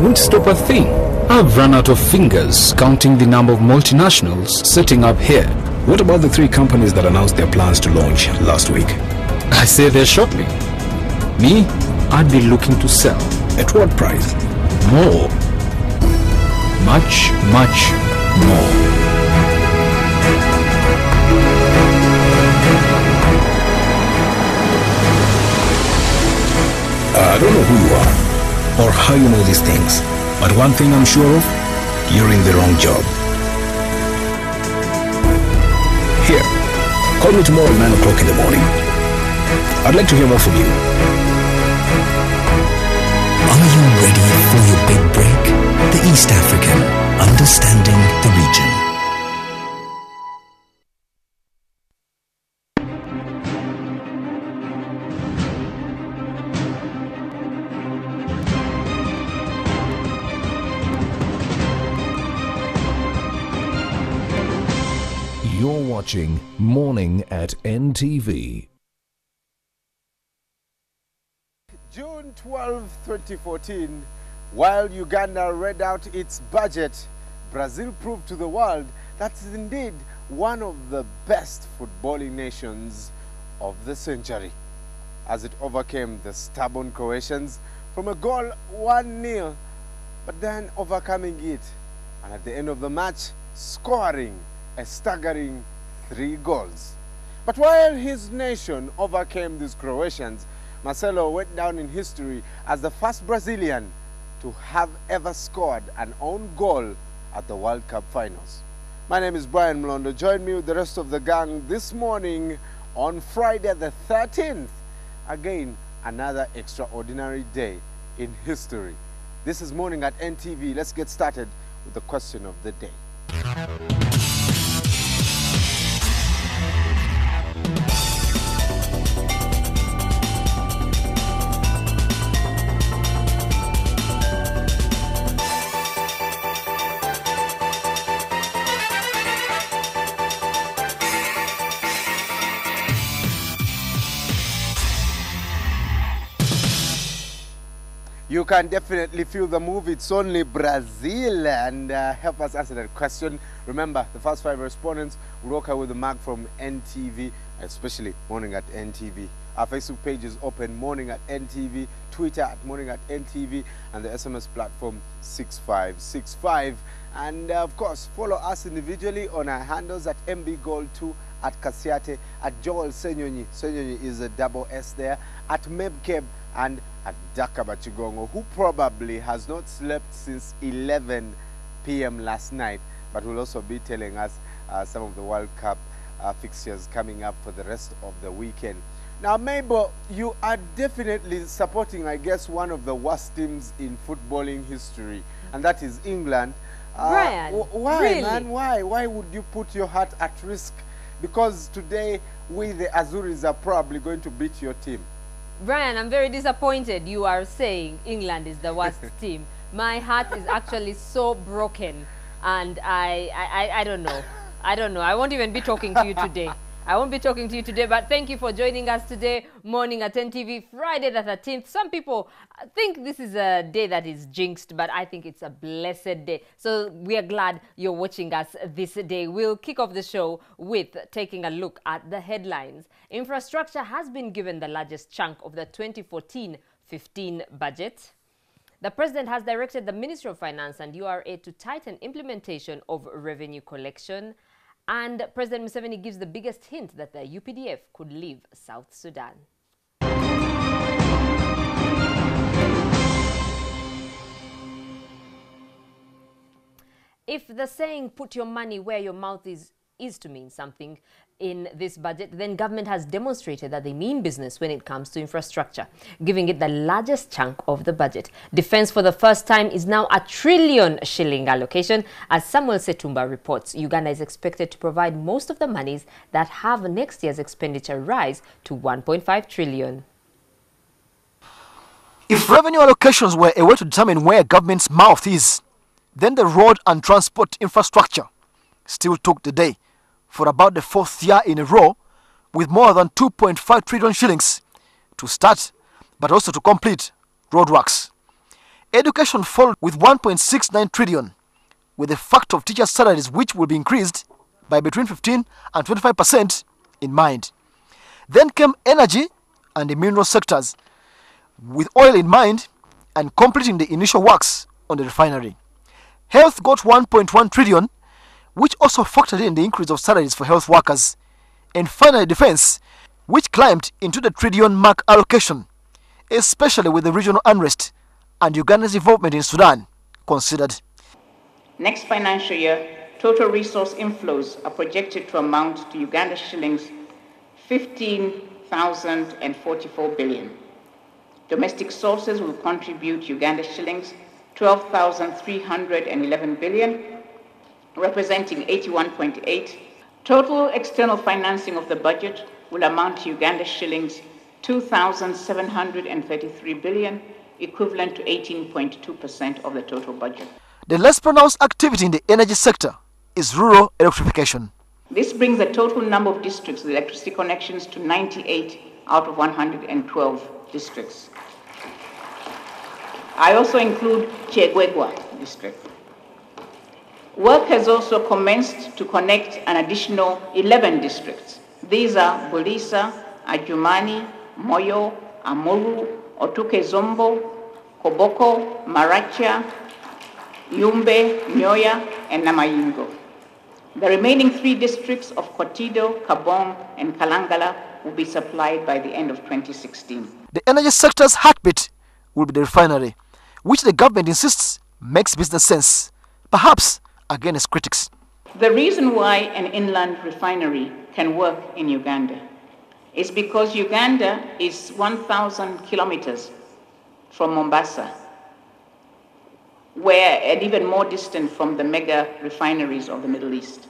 won't stop a thing. I've run out of fingers counting the number of multinationals setting up here. What about the 3 companies that announced their plans to launch last week? I say they're shortly. Me, I'd be looking to sell. At what price? More. Much, much more. I don't know who you are or how you know these things, but one thing I'm sure of, you're in the wrong job. Here, call me tomorrow at 9 o'clock in the morning. I'd like to hear more from you. Are you ready for your big break? The East African, understanding the region. You're watching Morning at NTV. June 12, 2014, while Uganda read out its budget, Brazil proved to the world that it is indeed one of the best footballing nations of the century, as it overcame the stubborn Croatians from a goal 1-0, but then overcoming it, and at the end of the match, scoring a staggering 3 goals. But while his nation overcame these Croatians, Marcelo went down in history as the first Brazilian to have ever scored an own goal at the World Cup finals. My name is Brian Mlondo. Join me with the rest of the gang this morning on Friday the 13th. Again, another extraordinary day in history. This is Morning at NTV. Let's get started with the question of the day. You can definitely feel the move. It's only Brazil. And help us answer that question. Remember, the first 5 respondents will walk out with a mark from NTV, especially Morning at NTV. Our Facebook page is open, Morning at NTV, Twitter at Morning at NTV, and the SMS platform 6565. And of course, follow us individually on our handles at MBGold2, at Kasiate, at Joel Senyonyi. Senyonyi is a double S there, at Mebkeb, and at Dakaba Chigongo, who probably has not slept since 11 p.m. last night, but will also be telling us some of the World Cup fixtures coming up for the rest of the weekend. Now, Mabel, you are definitely supporting, I guess, one of the worst teams in footballing history, and that is England. Brian, why, really? man? Why? Why would you put your heart at risk? Because today, we, the Azuris, are probably going to beat your team. Brian, I'm very disappointed you are saying England is the worst team. My heart is actually so broken, and I don't know. I don't know. I won't even be talking to you today. I won't be talking to you today, but thank you for joining us today, Morning at NTV, Friday the 13th. Some people think this is a day that is jinxed, but I think it's a blessed day. So we are glad you're watching us this day. We'll kick off the show with taking a look at the headlines. Infrastructure has been given the largest chunk of the 2014-15 budget. The President has directed the Ministry of Finance and URA to tighten implementation of revenue collection. And President Museveni gives the biggest hint that the UPDF could leave South Sudan. If the saying, put your money where your mouth is to mean something in this budget, then government has demonstrated that they mean business when it comes to infrastructure, giving it the largest chunk of the budget. Defense for the first time is now a trillion shilling allocation. As Samuel Setumba reports, Uganda is expected to provide most of the monies that have next year's expenditure rise to 1.5 trillion. If revenue allocations were a way to determine where government's mouth is, then the road and transport infrastructure still took the day for about the 4th year in a row, with more than 2.5 trillion shillings to start but also to complete roadworks. Education fall with 1.69 trillion, with the fact of teachers' salaries which will be increased by between 15 and 25% in mind. Then came energy and the mineral sectors, with oil in mind and completing the initial works on the refinery. Health got 1.1 trillion, which also factored in the increase of salaries for health workers. And finally, defense, which climbed into the trillion mark allocation, especially with the regional unrest and Uganda's involvement in Sudan considered. Next financial year, total resource inflows are projected to amount to Uganda shillings 15,044 billion. Domestic sources will contribute Uganda shillings 12,311 billion, representing 81.8. Total external financing of the budget will amount to Uganda shillings 2,733 billion, equivalent to 18.2% of the total budget. The less pronounced activity in the energy sector is rural electrification. This brings the total number of districts with electricity connections to 98 out of 112 districts. I also include Chegwegwa district. Work has also commenced to connect an additional 11 districts. These are Bulisa, Ajumani, Moyo, Amuru, Otuke Zombo, Koboko, Maracha, Yumbe, Nyoya, and Namayingo. The remaining 3 districts of Kotido, Kabong, and Kalangala will be supplied by the end of 2016. The energy sector's heartbeat will be the refinery, which the government insists makes business sense, perhaps against critics. The reason why an inland refinery can work in Uganda is because Uganda is 1,000 kilometers from Mombasa, and even more distant from the mega refineries of the Middle East.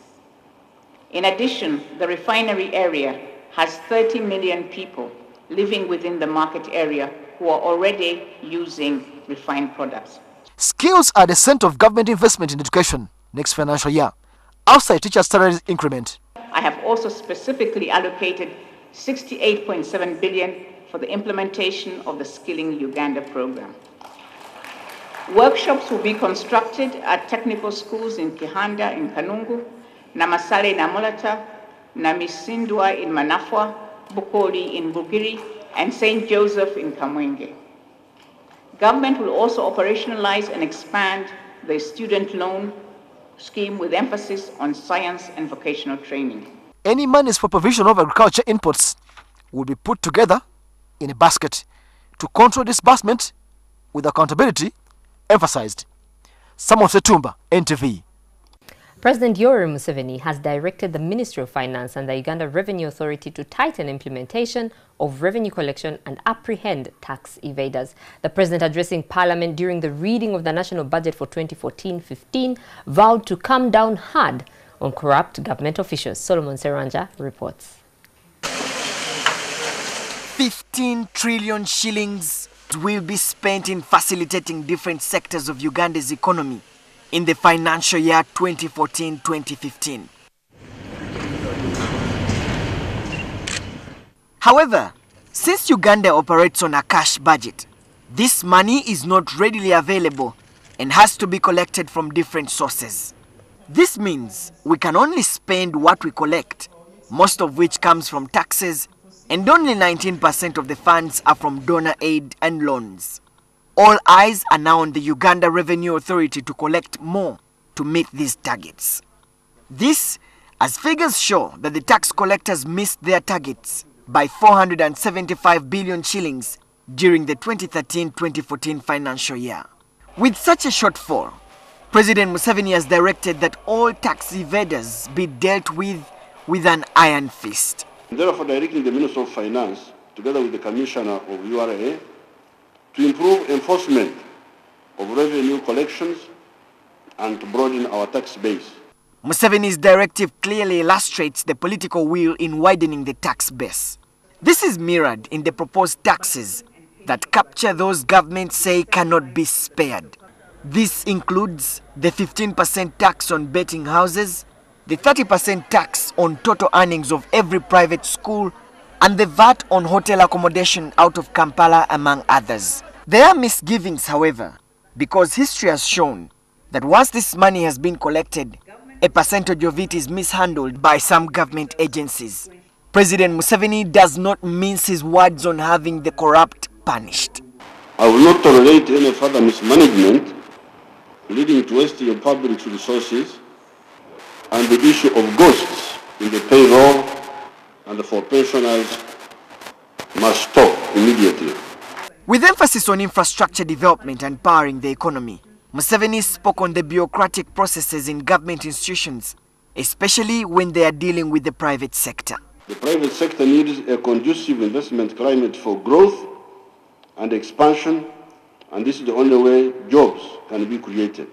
In addition, the refinery area has 30 million people living within the market area who are already using refined products. Skills are the center of government investment in education next financial year, outside teachers' salaries increment. I have also specifically allocated 68.7 billion for the implementation of the Skilling Uganda program. Workshops will be constructed at technical schools in Kihanda in Kanungu, Namasale na Mulata, Namisindwa in Manafwa, Bukoli in Bugiri, and St. Joseph in Kamwenge. Government will also operationalize and expand the student loan scheme with emphasis on science and vocational training. Any monies for provision of agriculture inputs will be put together in a basket to control disbursement with accountability emphasized. Samuel Setumba, NTV. President Yoweri Museveni has directed the Ministry of Finance and the Uganda Revenue Authority to tighten implementation of revenue collection and apprehend tax evaders. The president, addressing Parliament during the reading of the national budget for 2014-15, vowed to come down hard on corrupt government officials. Solomon Seranja reports. 15 trillion shillings will be spent in facilitating different sectors of Uganda's economy in the financial year 2014-2015. However, since Uganda operates on a cash budget, this money is not readily available and has to be collected from different sources. This means we can only spend what we collect, most of which comes from taxes, and only 19% of the funds are from donor aid and loans. All eyes are now on the Uganda Revenue Authority to collect more to meet these targets. This, as figures show that the tax collectors missed their targets by 475 billion shillings during the 2013-2014 financial year. With such a shortfall, President Museveni has directed that all tax evaders be dealt with an iron fist. Therefore, directing the Minister of Finance, together with the Commissioner of URA, to improve enforcement of revenue collections and to broaden our tax base. Museveni's directive clearly illustrates the political will in widening the tax base. This is mirrored in the proposed taxes that capture those governments say cannot be spared. This includes the 15% tax on betting houses, the 30% tax on total earnings of every private school, and the VAT on hotel accommodation out of Kampala, among others. There are misgivings, however, because history has shown that once this money has been collected, a percentage of it is mishandled by some government agencies. President Museveni does not mince his words on having the corrupt punished. I will not tolerate any further mismanagement leading to wasting of public resources, and the issue of ghosts in the payroll and for pensioners must stop immediately. With emphasis on infrastructure development and powering the economy, Museveni spoke on the bureaucratic processes in government institutions, especially when they are dealing with the private sector. The private sector needs a conducive investment climate for growth and expansion, and this is the only way jobs can be created.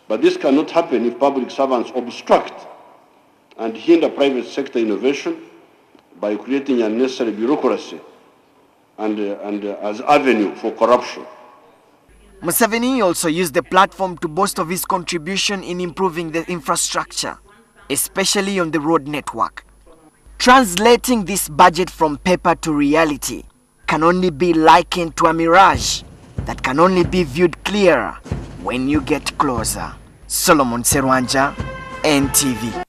But this cannot happen if public servants obstruct and hinder private sector innovation by creating unnecessary bureaucracy and as avenue for corruption. Museveni also used the platform to boast of his contribution in improving the infrastructure, especially on the road network. Translating this budget from paper to reality can only be likened to a mirage that can only be viewed clearer when you get closer. Solomon Serwanja, NTV.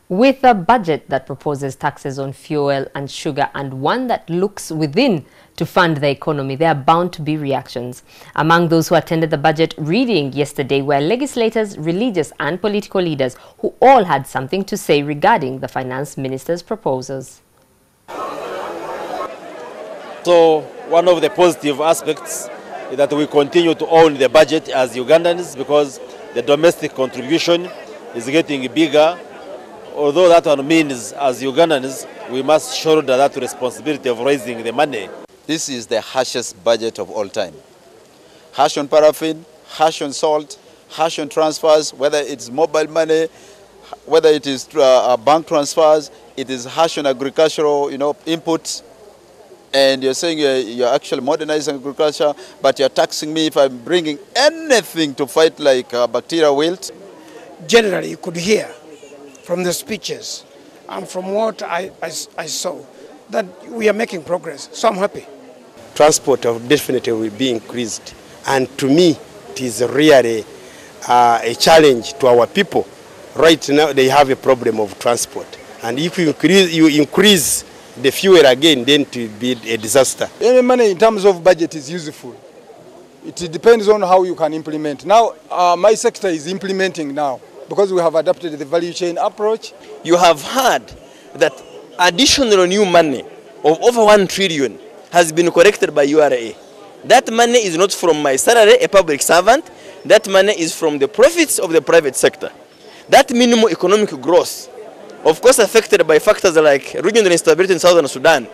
With a budget that proposes taxes on fuel and sugar and one that looks within to fund the economy, there are bound to be reactions. Among those who attended the budget reading yesterday were legislators, religious and political leaders who all had something to say regarding the finance minister's proposals. So one of the positive aspects is that we continue to own the budget as Ugandans because the domestic contribution is getting bigger. Although that one means, as Ugandans, we must shoulder that responsibility of raising the money. This is the harshest budget of all time. Harsh on paraffin, harsh on salt, harsh on transfers, whether it's mobile money, whether it is bank transfers, it is harsh on agricultural, inputs. And you're saying you're actually modernizing agriculture, but you're taxing me if I'm bringing anything to fight like bacterial wilt. Generally, you could hear from the speeches and from what I saw that we are making progress. So I'm happy. Transport definitely will be increased. And to me, it is really a challenge to our people. Right now, they have a problem of transport. And if you increase the fuel again, then it will be a disaster. Any money in terms of budget is useful. It depends on how you can implement. Now, my sector is implementing now because we have adopted the value chain approach. You have heard that additional new money of over 1 trillion has been collected by URA. That money is not from my salary, a public servant. That money is from the profits of the private sector. That minimum economic growth, of course affected by factors like regional instability in southern Sudan,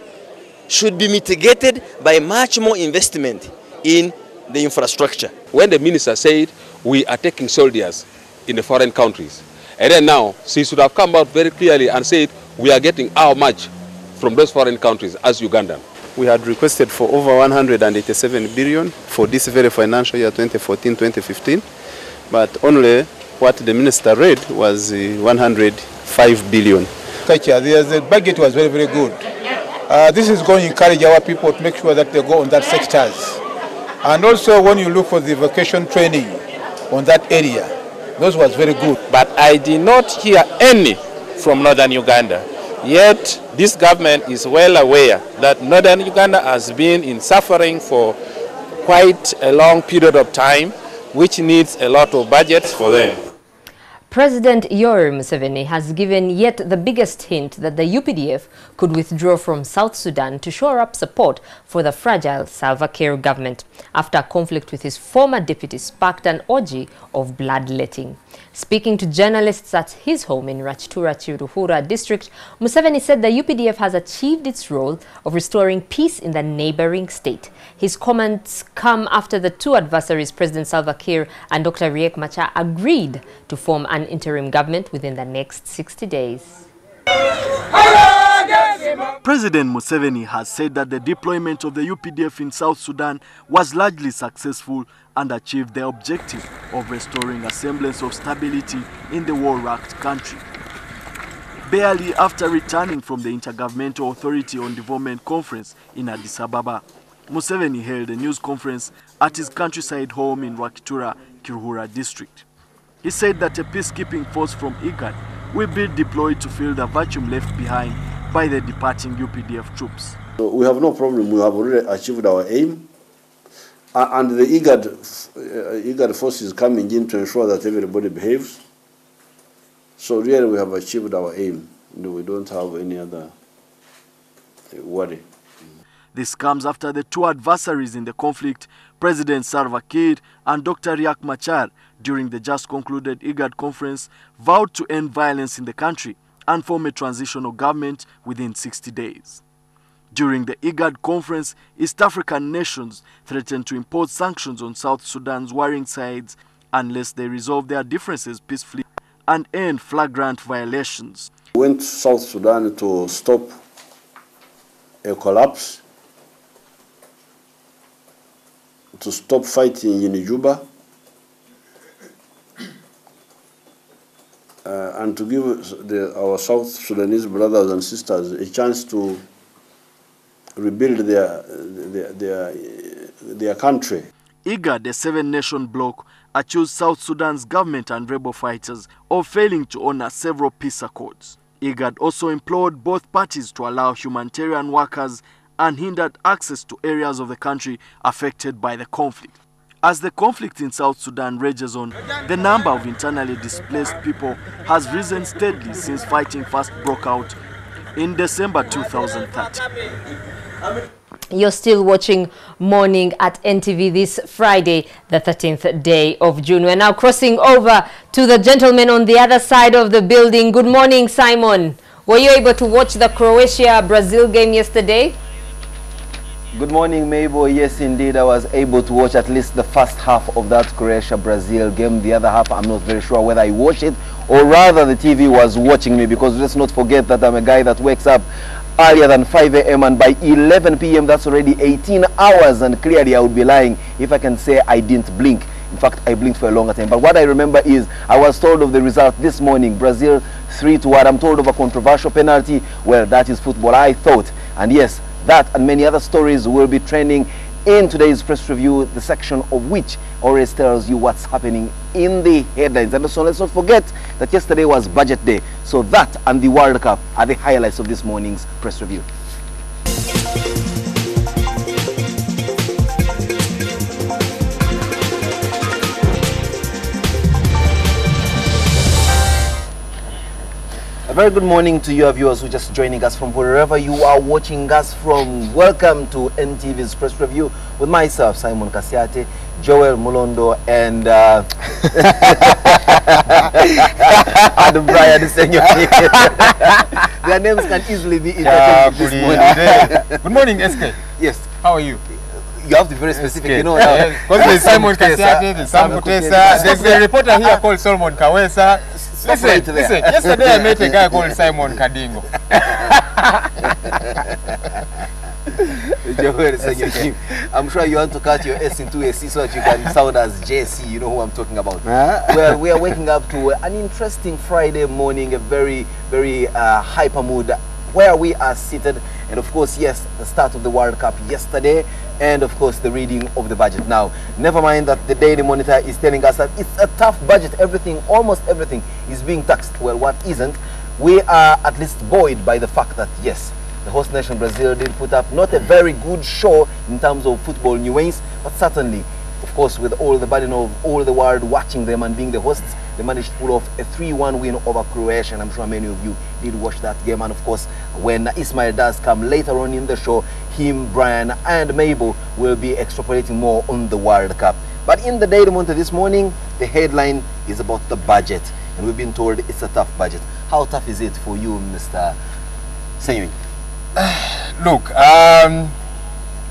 should be mitigated by much more investment in the infrastructure. When the minister said we are taking soldiers in the foreign countries, and then now she should have come out very clearly and said we are getting how much from those foreign countries as Ugandan. We had requested for over 187 billion for this very financial year 2014-2015, but only what the minister read was 105 billion. The budget was very, very good. This is going to encourage our people to make sure that they go on that sectors. And also when you look for the vocation training on that area, those was very good. But I did not hear any from northern Uganda. Yet this government is well aware that northern Uganda has been in suffering for quite a long period of time, which needs a lot of budgets for them. President Yoweri Museveni has given yet the biggest hint that the UPDF could withdraw from South Sudan to shore up support for the fragile Salva Kiir government after a conflict with his former deputy sparked an orgy of bloodletting. Speaking to journalists at his home in Rachtura Chiruhura district, Museveni said the UPDF has achieved its role of restoring peace in the neighboring state. His comments come after the two adversaries, President Salva Kiir and Dr. Riek Machar, agreed to form an interim government within the next 60 days. President Museveni has said that the deployment of the UPDF in South Sudan was largely successful and achieved the objective of restoring a semblance of stability in the war-racked country. Barely after returning from the Intergovernmental Authority on Development Conference in Addis Ababa, Museveni held a news conference at his countryside home in Rwakitura, Kiruhura district. He said that a peacekeeping force from IGAD will be deployed to fill the vacuum left behind by the departing UPDF troops. So we have no problem. We have already achieved our aim. And the IGAD force is coming in to ensure that everybody behaves. So really we have achieved our aim. We don't have any other worry. This comes after the two adversaries in the conflict, President Salva Kiir and Dr. Riek Machar, during the just concluded IGAD conference, vowed to end violence in the country and form a transitional government within 60 days. During the IGAD conference, East African nations threatened to impose sanctions on South Sudan's warring sides unless they resolve their differences peacefully and end flagrant violations. We went to South Sudan to stop a collapse, to stop fighting in Juba, and to give our South Sudanese brothers and sisters a chance to rebuild their country. IGAD, a seven-nation bloc, accused South Sudan's government and rebel fighters of failing to honor several peace accords. IGAD also implored both parties to allow humanitarian workers and hindered access to areas of the country affected by the conflict. As the conflict in South Sudan rages on, the number of internally displaced people has risen steadily since fighting first broke out in December 2013. You're still watching Morning at NTV this Friday, the 13th day of June. We're now crossing over to the gentleman on the other side of the building. Good morning, Simon. Were you able to watch the Croatia-Brazil game yesterday? Good morning, Mabel. Yes, indeed, I was able to watch at least the first half of that Croatia-Brazil game. The other half, I'm not very sure whether I watched it or rather the TV was watching me, because let's not forget that I'm a guy that wakes up earlier than 5 a.m. and by 11 p.m. that's already 18 hours, and clearly I would be lying if I can say I didn't blink. In fact, I blinked for a longer time. But what I remember is I was told of the result this morning, Brazil 3-1. I'm told of a controversial penalty. Well, that is football, I thought. And yes, that and many other stories will be trending in today's press review, the section of which always tells you what's happening in the headlines. And so let's not forget that yesterday was budget day. So that and the World Cup are the highlights of this morning's press review. A very good morning to your viewers who are just joining us from wherever you are watching us from. Welcome to NTV's press review with myself, Simon Kasiate, Joel Mulondo, and Adam Brian Senyo. Their names can easily be interchanged this morning. Good morning, SK. Yes. How are you? You have to be very specific, you know. Because there's Simon Kasiate, there's Sam Kutesa, there's a reporter here called Solomon Kawesa. Listen, yesterday I met a guy called Simon Kadingo. I'm sure you want to cut your S into a C so that you can sound as JC, you know who I'm talking about. Well, we are waking up to an interesting Friday morning, a very, very hyper mood where we are seated. And of course, yes, the start of the World Cup yesterday, and of course the reading of the budget. Now, never mind that the Daily Monitor is telling us that it's a tough budget. Everything, almost everything is being taxed. Well, what isn't? We are at least buoyed by the fact that yes, the host nation Brazil did put up not a very good show in terms of football nuance, but certainly, of course, with all the burden of all the world watching them and being the hosts, they managed to pull off a 3-1 win over Croatia, and I'm sure many of you did watch that game. And of course, when Ismail does come later on in the show, him, Brian, and Mabel will be extrapolating more on the World Cup. But in the Daily Monitor this morning, the headline is about the budget, and we've been told it's a tough budget. How tough is it for you, Mr. Senyui? Look,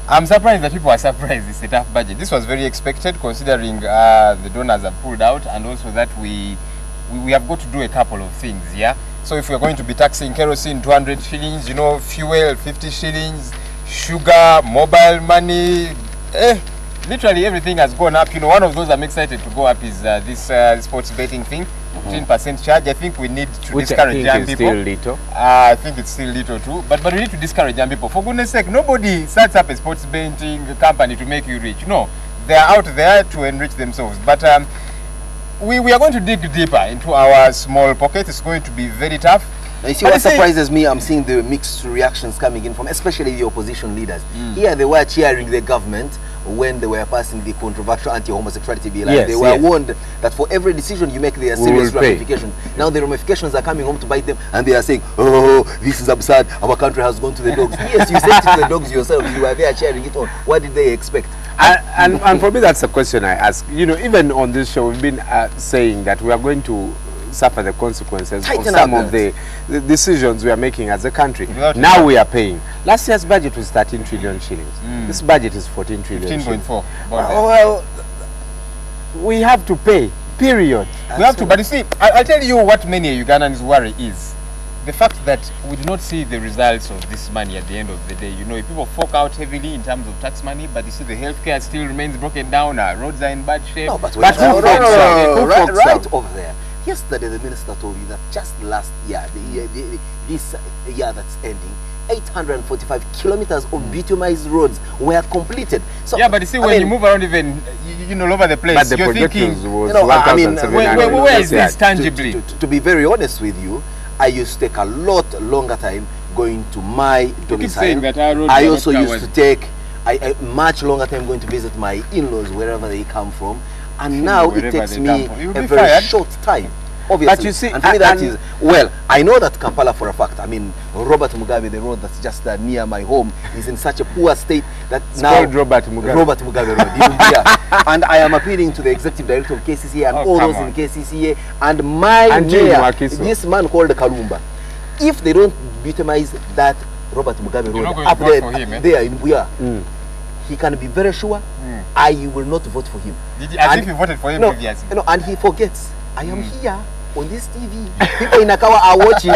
I'm surprised that people are surprised it's a tough budget. This was very expected, considering the donors have pulled out, and also that we have got to do a couple of things, yeah? So if we're going to be taxing kerosene 200 shillings, you know, fuel 50 shillings, sugar, mobile money, literally everything has gone up. You know, one of those I'm excited to go up is this sports betting thing. 15% charge. I think we need to Which discourage young is people. still little. I think it's still little too. But we need to discourage young people. For goodness sake, nobody starts up a sports betting company to make you rich. No, they are out there to enrich themselves. But we are going to dig deeper into our small pockets. It's going to be very tough. Now, you see, what surprises me, I'm seeing the mixed reactions coming in from especially the opposition leaders. Here they were cheering the government when they were passing the controversial anti-homosexuality bill. Yes, they were warned that for every decision you make, there are serious ramifications. Now the ramifications are coming home to bite them, and they are saying, oh, this is absurd, our country has gone to the dogs. Yes, you said it to the dogs yourself, you were there cheering it on. What did they expect? And for me, that's a question I ask. You know, even on this show, we've been saying that we are going to suffer the consequences of some of the decisions we are making as a country. Now we are paying. Last year's budget was 13 trillion shillings. This budget is 14 trillion. 15.4. Well, we have to pay, period. We have to, but you see, I'll tell you what many Ugandans worry is the fact that we do not see the results of this money at the end of the day. You know, if people fork out heavily in terms of tax money, but you see the healthcare still remains broken down, roads are in bad shape. No, but who right forks out? over there. Yesterday, the minister told you that just last year, this year that's ending, 845 kilometers of bitumized roads were completed. So, yeah, but you see, when you move around even, you know, all over the place, but the you're thinking, was where is this tangibly? To be very honest with you, I used to take a lot longer time going to my domicile. I also used to take a much longer time going to visit my in-laws wherever they come from. And now it takes me a very short time, obviously. But you see, and for me that is, well, I know that Kampala for a fact. I mean, Robert Mugabe, the road that's just near my home, is in such a poor state that it's now called Robert Mugabe Road. Yeah. And I am appealing to the executive director of KCCA and all those in KCCA and my mayor, this man called Kalumba. If they don't bitumize that Robert Mugabe road up there in Buya, he can be very sure I will not vote for him. As if you voted for him previously. No, and he forgets. I am here on this TV. People in Nakawa are watching.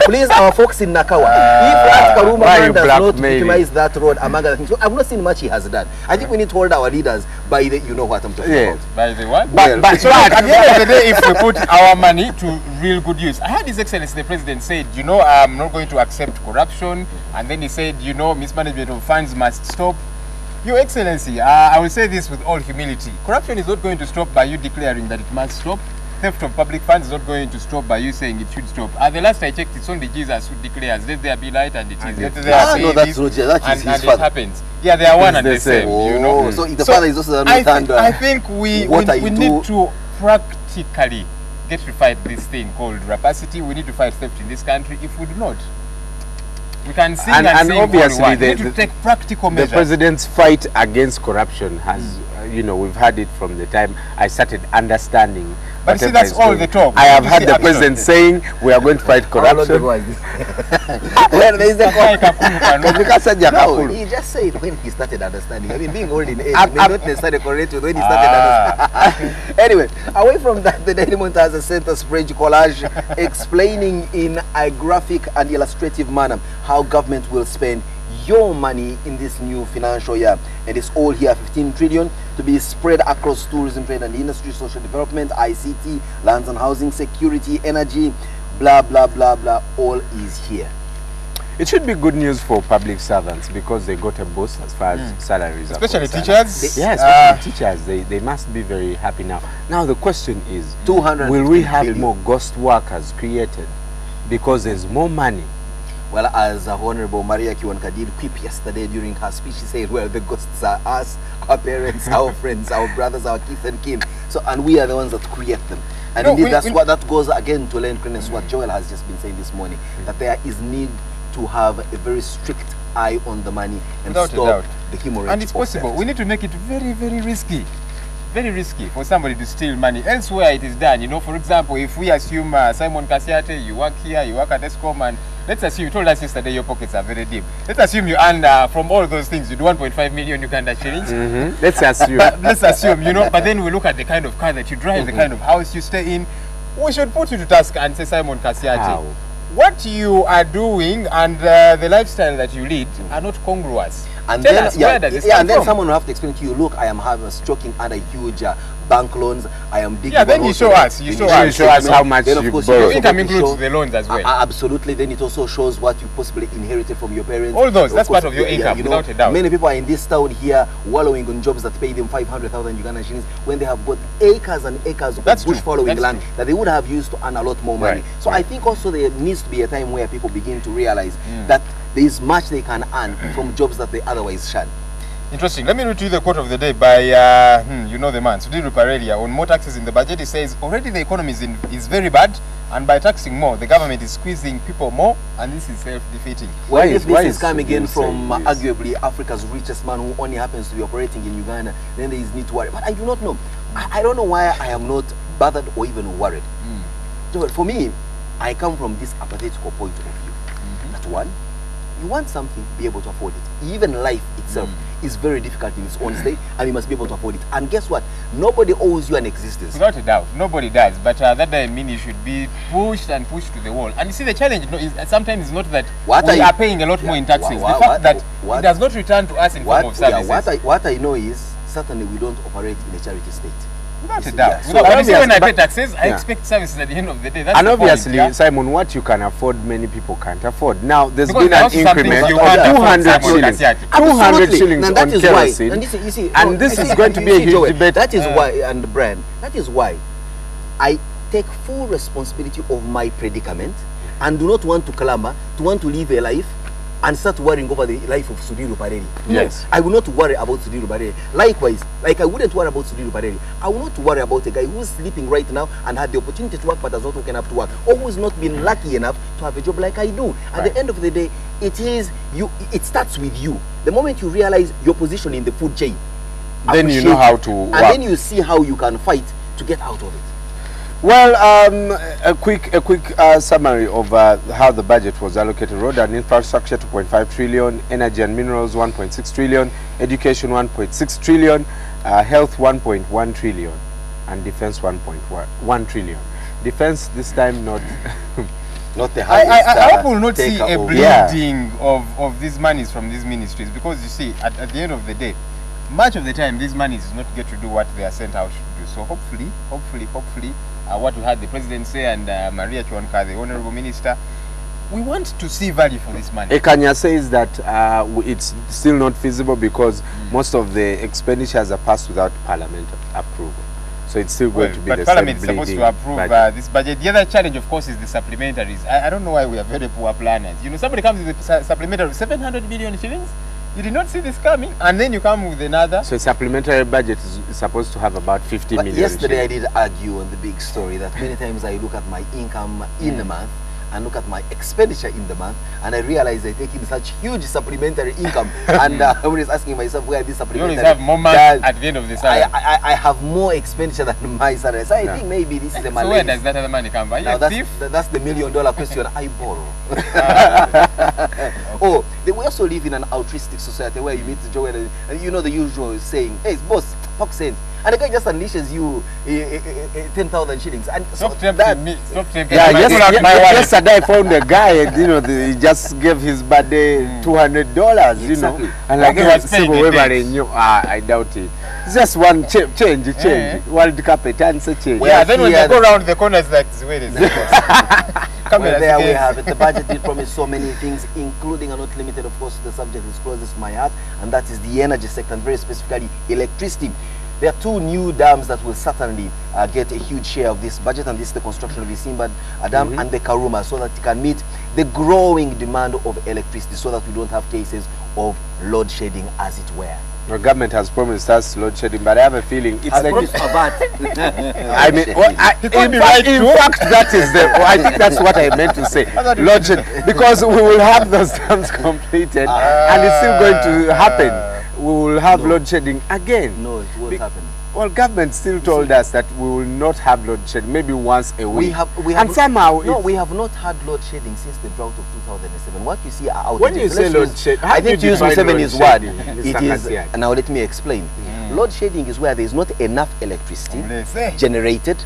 Please, our folks in Nakawa. If that Karuma man does not utilize that road, among other things, so I've not seen much he has done. I think we need to hold our leaders by the, you know what I'm talking about. By the what? But so at the end of the day, if we put our money to real good use, I heard His Excellency the President said, you know, I'm not going to accept corruption, and then he said, you know, mismanagement of funds must stop. Your Excellency, I will say this with all humility. Corruption is not going to stop by you declaring that it must stop. Theft of public funds is not going to stop by you saying it should stop. The last I checked, it's only Jesus who declares, let there be light, and it is. No, that's not his and father. It happens. Yeah, they are one and the same. You know? So the father is also I think we need to practically get to fight this thing called rapacity. We need to fight theft in this country. If we do not, we can sing and sing obviously we need to take practical measures. The president's fight against corruption has, you know, we've had it from the time I started understanding. But see, that's all the talk. I have had the president saying we are going to fight corruption. Well, there is he just said when he started understanding. I mean, being old in age may not necessarily correlate with when he started understanding. Anyway, away from that, the Daily Monitor has a center spread collage explaining in a graphic and illustrative manner how government will spend your money in this new financial year. And it's all here, 15 trillion to be spread across tourism, trade and industry, social development, ICT, lands and housing, security, energy, blah, blah, blah, blah, all is here. It should be good news for public servants because they got a boost as far as salaries are concerned. Especially teachers? Yes, especially teachers. They must be very happy now. Now the question is, will we have more ghost workers created because there's more money? Well, as Honorable Maria Kiwankadid quipped yesterday during her speech, she said, well, the ghosts are us, our parents, our friends, our brothers, our kith and kin. So, and we are the ones that create them. And indeed, that goes again to lend credence what Joel has just been saying this morning, that there is need to have a very strict eye on the money and stop the hemorrhage. And it's possible. We need to make it very, very risky. Very risky for somebody to steal money. Elsewhere it is done. You know, for example, if we assume Simon Kasiate, you work here, you work at Escom, and let's assume, you told us yesterday your pockets are very deep. Let's assume you earn from all those things, you do 1.5 million Uganda shillings. Let's assume. Let's assume, you know, but then we look at the kind of car that you drive, the kind of house you stay in. We should put you to task and say, Simon Kasiate, what you are doing and the lifestyle that you lead are not congruous. And Tell then, us, where does this come and then from? someone will have to explain to you, look, I am stroking under a huge bank loans. I am digging. Yeah, then you show us. You show us how much you borrow. Your income includes the loans as well. Absolutely. Then it also shows what you possibly inherited from your parents. All those. That's part of your income, without a doubt. Many people are in this town here wallowing on jobs that pay them 500,000 Ugandan shillings when they have got acres and acres of bush following land that they would have used to earn a lot more money. So I think also there needs to be a time where people begin to realize that there is much they can earn from jobs that they otherwise shun. Interesting. Let me read to you the quote of the day by, you know the man, Sudan Parelia, on more taxes in the budget. He says, already the economy is very bad, and by taxing more, the government is squeezing people more, and this is self-defeating. Well, if this is coming in from arguably Africa's richest man who only happens to be operating in Uganda, then there is need to worry. But I do not know. I don't know why I am not bothered or even worried. For me, I come from this apathetical point of view. That one, you want something, be able to afford it. Even life itself is very difficult in its own state, and you must be able to afford it. And guess what? Nobody owes you an existence. Without a doubt, nobody does. But that doesn't mean you should be pushed to the wall. And you see, the challenge sometimes is not that we are paying a lot more in taxes. The fact that it does not return to us in form of services. What I know is, certainly we don't operate in a charity state. Without a doubt. But when I pay taxes, I expect services at the end of the day. That's and obviously, Simon, what you can afford, many people can't afford. Now, there's been an increment of 200 shillings. 200 shillings on kerosene. And this is going to be a huge debate. That is why, and Brian, that is why I take full responsibility of my predicament and do not want to clamor, to want to live a life and start worrying over the life of Sudiru Pareri. Yes. I will not worry about Sudiru Pareri. Likewise, like I wouldn't worry about Sudiru Pareri, I will not worry about a guy who's sleeping right now and had the opportunity to work but has not woken up to work, or who's not been lucky enough to have a job like I do. At the end of the day, it starts with you. The moment you realize your position in the food chain, then you know how to work. And then you see how you can fight to get out of it. Well, a quick summary of how the budget was allocated. Road and infrastructure 2.5 trillion, energy and minerals 1.6 trillion, education 1.6 trillion, health 1.1 trillion, and defense 1.1 trillion. Defense this time not not the highest. I hope we will not see a bleeding of these monies from these ministries, because you see, at the end of the day, much of the time these monies do not get to do what they are sent out to do. So hopefully, what we had the president say, and Maria Chwanka, the honorable minister, we want to see value for this money. Ekanya says that it's still not feasible because most of the expenditures are passed without parliament approval. So it's still going to be the same. But Parliament is supposed to approve this budget. The other challenge, of course, is the supplementaries. I don't know why we are very poor planners. You know, somebody comes with a supplementary 700 billion shillings. You did not see this coming, and then you come with another. So a supplementary budget is supposed to have about 50 million. Yesterday I did argue on the big story that many times I look at my income in the month and look at my expenditure in the month, and I realize I take in such huge supplementary income, and I'm always asking myself where this supplementary. You always have more money at the end of the salary. I have more expenditure than my salary, so I think maybe this is the money. So where does that other money come from? Now that's the $1 million question. I borrow. Oh, we also live in an altruistic society where you meet Joe and you know the usual saying, "Hey, boss, talk sense." And the guy just unleashes you 10,000 shillings. And stop tempting me. Stop tempting me. Yesterday I found a guy, and you know, he just gave his birthday $200. You know, and like I doubt it. It's just one change. World Cup change. Yeah, then when they go around the corners, like where is it? Well, there we have it. The budget did promise so many things, including and not limited, of course, the subject is closest to my heart, and that is the energy sector, and very specifically electricity. There are two new dams that will certainly get a huge share of this budget, and this is the construction of the Simba Dam and the Karuma, so that it can meet the growing demand of electricity, so that we don't have cases of load shedding, as it were. The government has promised us load shedding, but I have a feeling it's like this. I mean, in fact, that is I think that's what I meant to say. Load shedding, because we will have those dams completed, and it's still going to happen. We will have load shedding again. No, it won't happen. Well, government still told us that we will not have load shedding, maybe once a week. And somehow we have not had load shedding since the drought of 2007. What you see are out. When you say load shedding, I think use Museveni's word. It is. Now let me explain. Load shedding is where there is not enough electricity generated,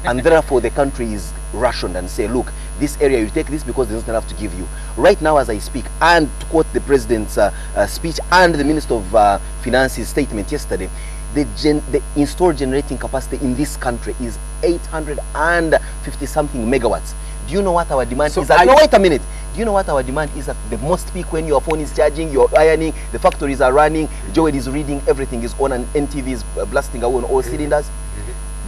and therefore the country is rationed and say, look, this area you take this because there's not enough to give you. Right now, as I speak, and to quote the president's speech and the Minister of Finance's statement yesterday, the installed generating capacity in this country is 850 something megawatts. Do you know what our demand is at? No, wait a minute. Do you know what our demand is at the most peak when your phone is charging, you're ironing, the factories are running, Joel is reading, everything is on, and NTV is blasting away on all cylinders?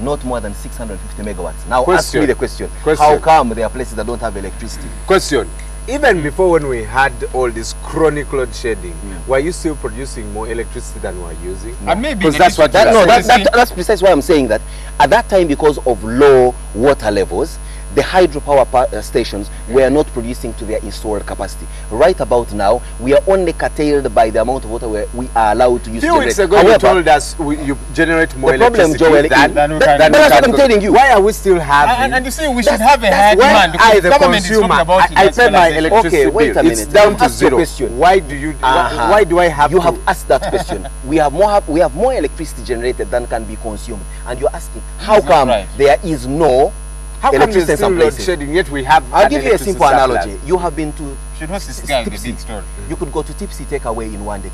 Not more than 650 megawatts. Now ask me the question. How come there are places that don't have electricity? Question. Even before, when we had all this chronic load shedding, were you still producing more electricity than we're using? No. And maybe because that's what that's precisely why I'm saying that. At that time, because of low water levels, the hydropower stations were not producing to their installed capacity. Right about now, we are only curtailed by the amount of water we are allowed to use. Few weeks ago, you told us you generate more electricity than that's what I'm telling you. Why are we still having? And you see, we should have a high demand because the government is talking about it. I pay my electricity wait a minute. It's down to zero. Why do you? Why do I have? You have asked that question. We have more electricity generated than can be consumed, and you're asking how come there is no. How come there's still load shedding, yet we have... I'll give you a simple analogy. You have been to... Should host this guy with a big story. You could go to Tipsy Takeaway in one day,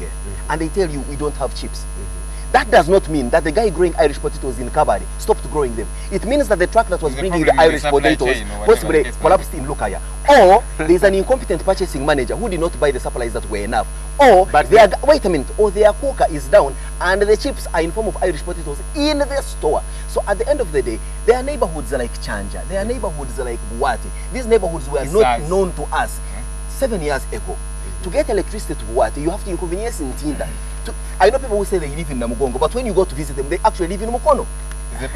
and they tell you we don't have chips. That does not mean that the guy growing Irish potatoes in Kabari stopped growing them. It means that the truck that was bringing the Irish potatoes possibly collapsed in Lukaya. Or there's an incompetent purchasing manager who did not buy the supplies that were enough. Or, wait a minute, or their cooker is down and the chips are in form of Irish potatoes in the store. So at the end of the day, there are neighborhoods like Chanja, there are neighborhoods like Buwati. These neighborhoods were not known to us 7 years ago. To get electricity to Buwati, you have to inconvenience in Tinda. I know people who say they live in Namugongo, but when you go to visit them, they actually live in Mukono.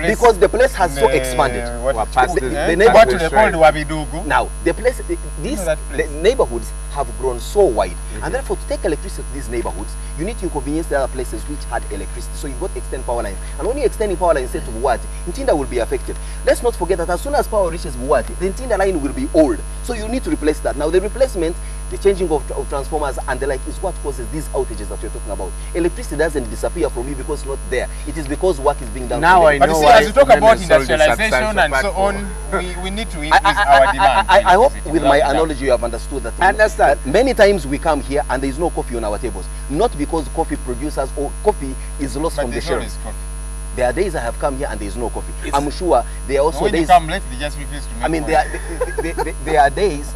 Because the place has so expanded. The neighborhood called Wabidugu. Now, the place, the neighborhoods have grown so wide, and therefore to take electricity to these neighborhoods, you need to inconvenience the other places which had electricity. So you've got to extend power lines, and when you're extending power lines, say to Buwati, Ntinda will be affected. Let's not forget that as soon as power reaches Buwati, the Ntinda line will be old. So you need to replace that. Now the replacement, the changing of transformers and the like is what causes these outages that you're talking about. Electricity doesn't disappear from you because it's not there. It is because work is being done. Now I know. But you see, as you talk about industrialization and so on, we need to increase our demand. I hope with my analogy you have understood that. I understand. Many times we come here and there is no coffee on our tables. Not because coffee producers or coffee is lost from the shelves. There are days I have come here and there is no coffee. I'm sure there are also when days. You come late, they just refuse to make. I mean, there are days.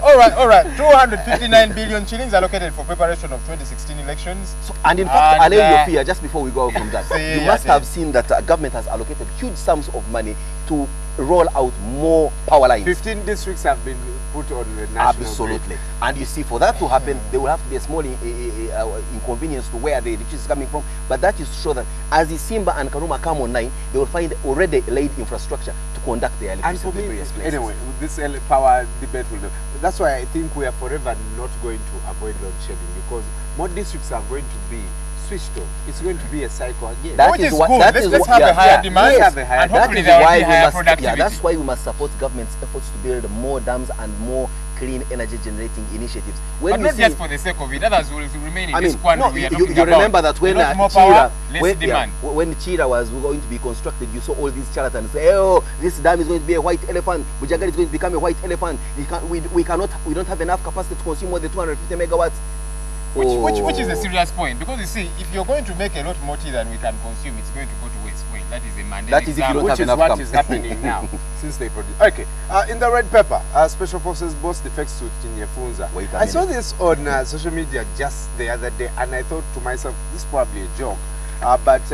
all right. 259 billion shillings allocated for preparation of 2016 elections. So, and in fact, I'll lay your fear just before we go out from that. You must have seen that government has allocated huge sums of money to roll out more power lines. 15 districts have been put on the national Absolutely. Grid. And you see, for that to happen, there will have to be a small inconvenience to where the electricity is coming from. But that is to show that as the Simba and Karuma come online, they will find already laid infrastructure to conduct their electricity in various places. Anyway, this power debate will do. That's why I think we are forever not going to avoid load shedding, because more districts are going to be switched on. It's going to be a cycle again. That is good. Let's have a higher demand. And hopefully there will be higher productivity. That's why we must support government's efforts to build more dams and more clean energy generating initiatives. But not just for the sake of it, others will remain in this quandary we are talking about. You remember that when when Chira was going to be constructed, you saw all these charlatans say, oh, this dam is going to be a white elephant, Bujagali is going to become a white elephant. We don't have enough capacity to consume more than 250 megawatts. Which is a serious point, because you see, if you're going to make a lot more tea than we can consume, it's going to go to waste. That is a mandate. That is if you don't have enough what is happening now since they produce. Okay, in the red paper, Special Forces boss defects to Tinyefunza. I saw this on social media just the other day, and I thought to myself, this is probably a joke. But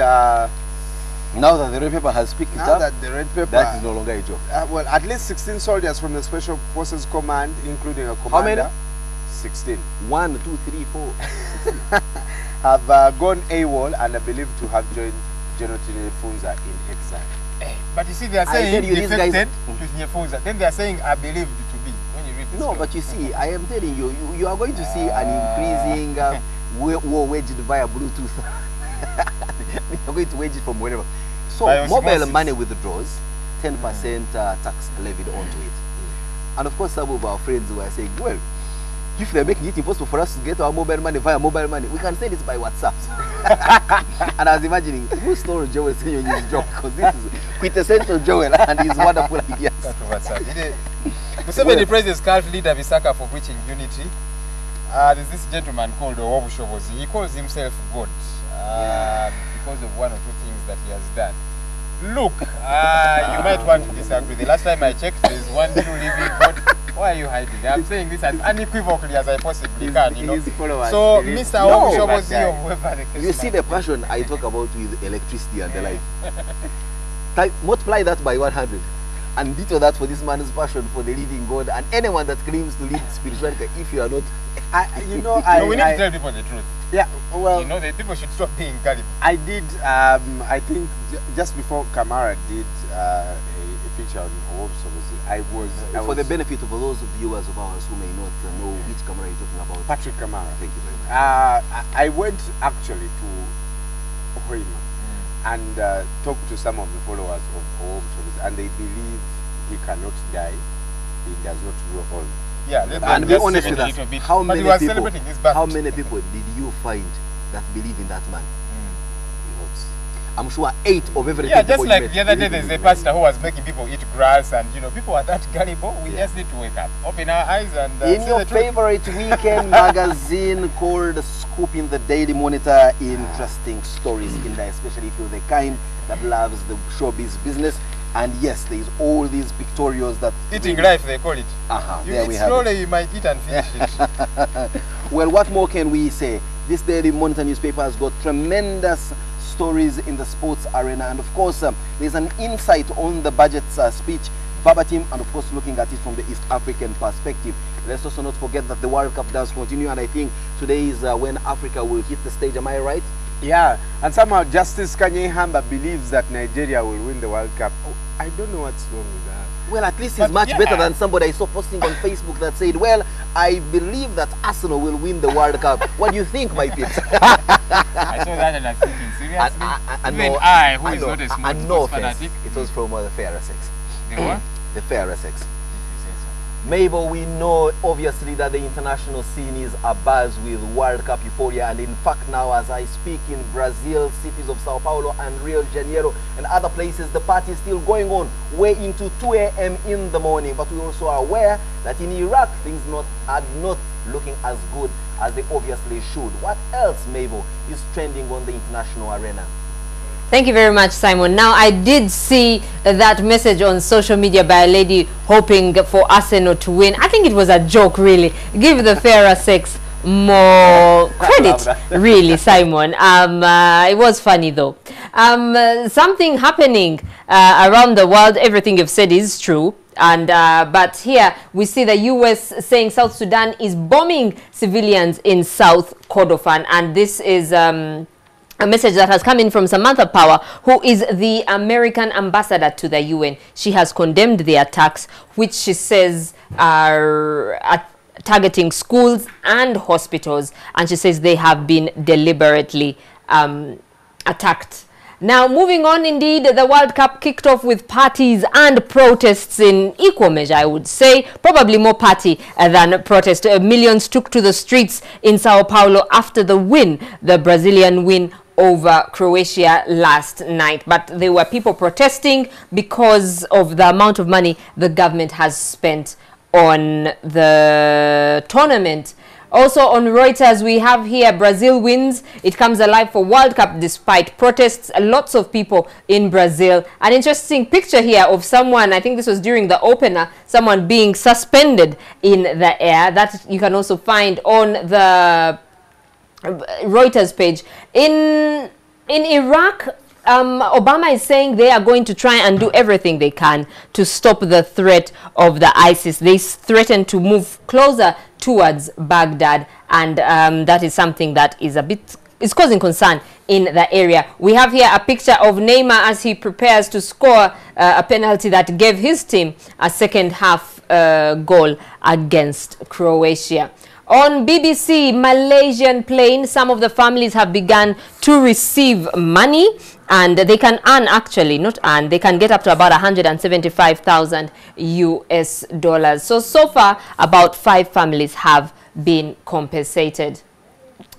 now that the red paper has picked it up, that the red paper, that is no longer a joke. Well, at least 16 soldiers from the Special Forces Command, including a commander. How many? 16. 1, 2, 3, 4. have gone AWOL and are believed to have joined General Tinyefunza in exile. But you see, they are saying defected to Tinyefunza. Then they are saying are believed to be. When you read this but you see, I am telling you, you are going to see an increasing war waged via Bluetooth. You are going to wage it from wherever. So mobile money withdraws, 10% tax levied onto it. And of course, some of our friends were saying, well, if they're making it impossible for us to get our mobile money via mobile money, we can send it by WhatsApp. And I was imagining, who stole Joel saying his job? Because this is quintessential Joel and his wonderful ideas. Museveni praises cult leader Visaka for preaching unity. there's this gentleman called Owobushobozi. He calls himself God because of one or two things that he has done. Look, you might want to disagree. The last time I checked, there's one true living God. Why are you hiding? I'm saying this as unequivocally as I possibly can, you know. So, Mr. Owobushobozi or whoever the case. You see the passion I talk about with electricity and the like. Multiply that by 100. And ditto that for this man's passion for the living God and anyone that claims to lead spirituality. If you are not, no, we need to tell people the truth. Yeah, well, you know, the people should stop being gullible. I did. I think just before Kamara did a picture on Owobushobozi, I was for the benefit of those viewers of ours who may not know which Kamara you're talking about. Patrick Kamara. Thank you very much. I went actually to Hoima and talked to some of the followers of Owobushobozi, and they believe he cannot die. He does not grow old. Yeah, and be honest with us. How many people did you find that believe in that man? I'm sure 8 of every. Yeah, just like the other day, there's a pastor who was making people eat grass, and you know, people are that gullible. We just need to wake up, open our eyes, and in your favorite weekend magazine called Scoop in the Daily Monitor, interesting stories in there, especially if you're the kind that loves the showbiz business. And yes, there is all these pictorials that eating life, they call it. You there eat we slowly, you might eat and finish it. Well, what more can we say? This Daily Monitor newspaper has got tremendous stories in the sports arena, and of course, there's an insight on the budget speech, verbatim, and of course, looking at it from the East African perspective. Let's also not forget that the World Cup does continue, and I think today is when Africa will hit the stage. Am I right? Yeah, and somehow Justice Kanye Hamba believes that Nigeria will win the World Cup. Oh, I don't know what's wrong with that. Well, at least it's much better than somebody I saw posting on Facebook that said, well, I believe that Arsenal will win the World Cup. What do you think, my peeps? I saw that and I was thinking, seriously? Even I, who is not a small fanatic. It was from the fairer sex. The what? The fairer sex. Mabel, we know obviously that the international scene is abuzz with World Cup euphoria, and in fact now as I speak in Brazil, cities of Sao Paulo and Rio de Janeiro and other places, the party is still going on way into 2 a.m. in the morning. But we also are aware that in Iraq things are not looking as good as they obviously should. What else, Mabel, is trending on the international arena? Thank you very much, Simon. Now, I did see that message on social media by a lady hoping for Arsenal to win. I think it was a joke, really. Give the fairer sex more credit, really, Simon. It was funny, though. Something happening around the world. Everything you've said is true. And but here we see the US saying South Sudan is bombing civilians in South Kordofan. And this is a message that has come in from Samantha Power, who is the American ambassador to the UN. She has condemned the attacks, which she says are targeting schools and hospitals, and she says they have been deliberately attacked. Now, moving on, indeed, the World Cup kicked off with parties and protests in equal measure, I would say. Probably more party than protest. Millions took to the streets in Sao Paulo after the win, the Brazilian win over Croatia last night. But there were people protesting because of the amount of money the government has spent on the tournament. Also on Reuters, we have here Brazil wins. It comes alive for World Cup despite protests. Lots of people in Brazil. An interesting picture here of someone, I think this was during the opener, someone being suspended in the air. That you can also find on the Reuters page. In Iraq, Obama is saying they are going to try and do everything they can to stop the threat of the ISIS. They threaten to move closer towards Baghdad, and that is something that is causing concern in the area. We have here a picture of Neymar as he prepares to score a penalty that gave his team a second half goal against Croatia. On BBC Malaysian plane, some of the families have begun to receive money, and they can earn, actually, not earn, they can get up to about 175,000 US dollars. So far, about 5 families have been compensated.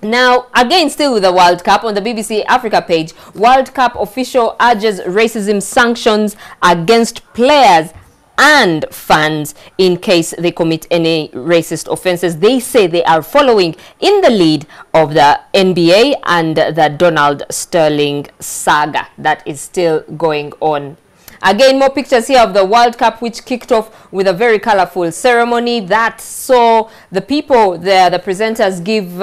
Now, again, still with the World Cup, on the BBC Africa page, World Cup official urges racism sanctions against players and fans in case they commit any racist offenses. They say they are following in the lead of the NBA and the Donald Sterling saga that is still going on. Again, more pictures here of the World Cup, which kicked off with a very colorful ceremony that saw the people there, the presenters, give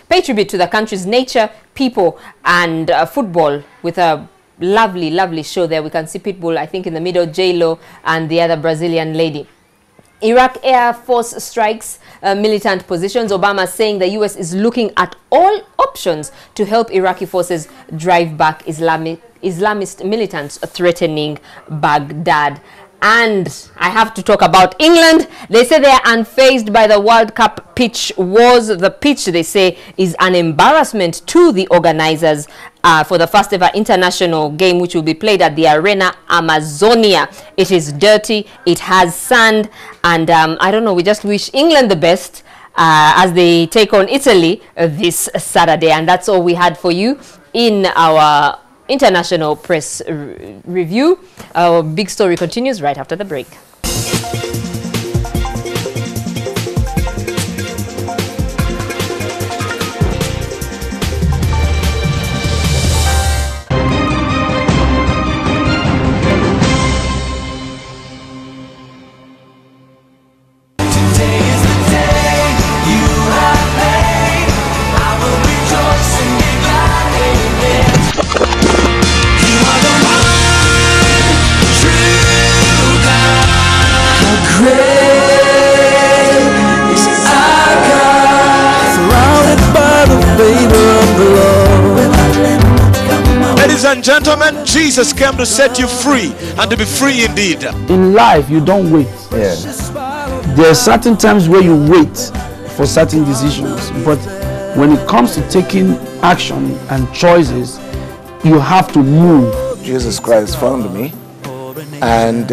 pay tribute to the country's nature, people, and football with a lovely, lovely show there. We can see Pitbull, I think, in the middle, J-Lo, and the other Brazilian lady. Iraq Air Force strikes militant positions. Obama saying the U.S. is looking at all options to help Iraqi forces drive back Islamist militants threatening Baghdad. And I have to talk about England. They say they are unfazed by the World Cup pitch wars. The pitch, they say, is an embarrassment to the organizers for the first ever international game, which will be played at the Arena Amazonia. It is dirty, it has sand, and I don't know, we just wish England the best as they take on Italy this Saturday. And that's all we had for you in our international press review. Our big story continues right after the break. Ladies and gentlemen, Jesus came to set you free and to be free indeed. In life, you don't wait. Yeah. There are certain times where you wait for certain decisions, but when it comes to taking action and choices, you have to move. Jesus Christ found me, and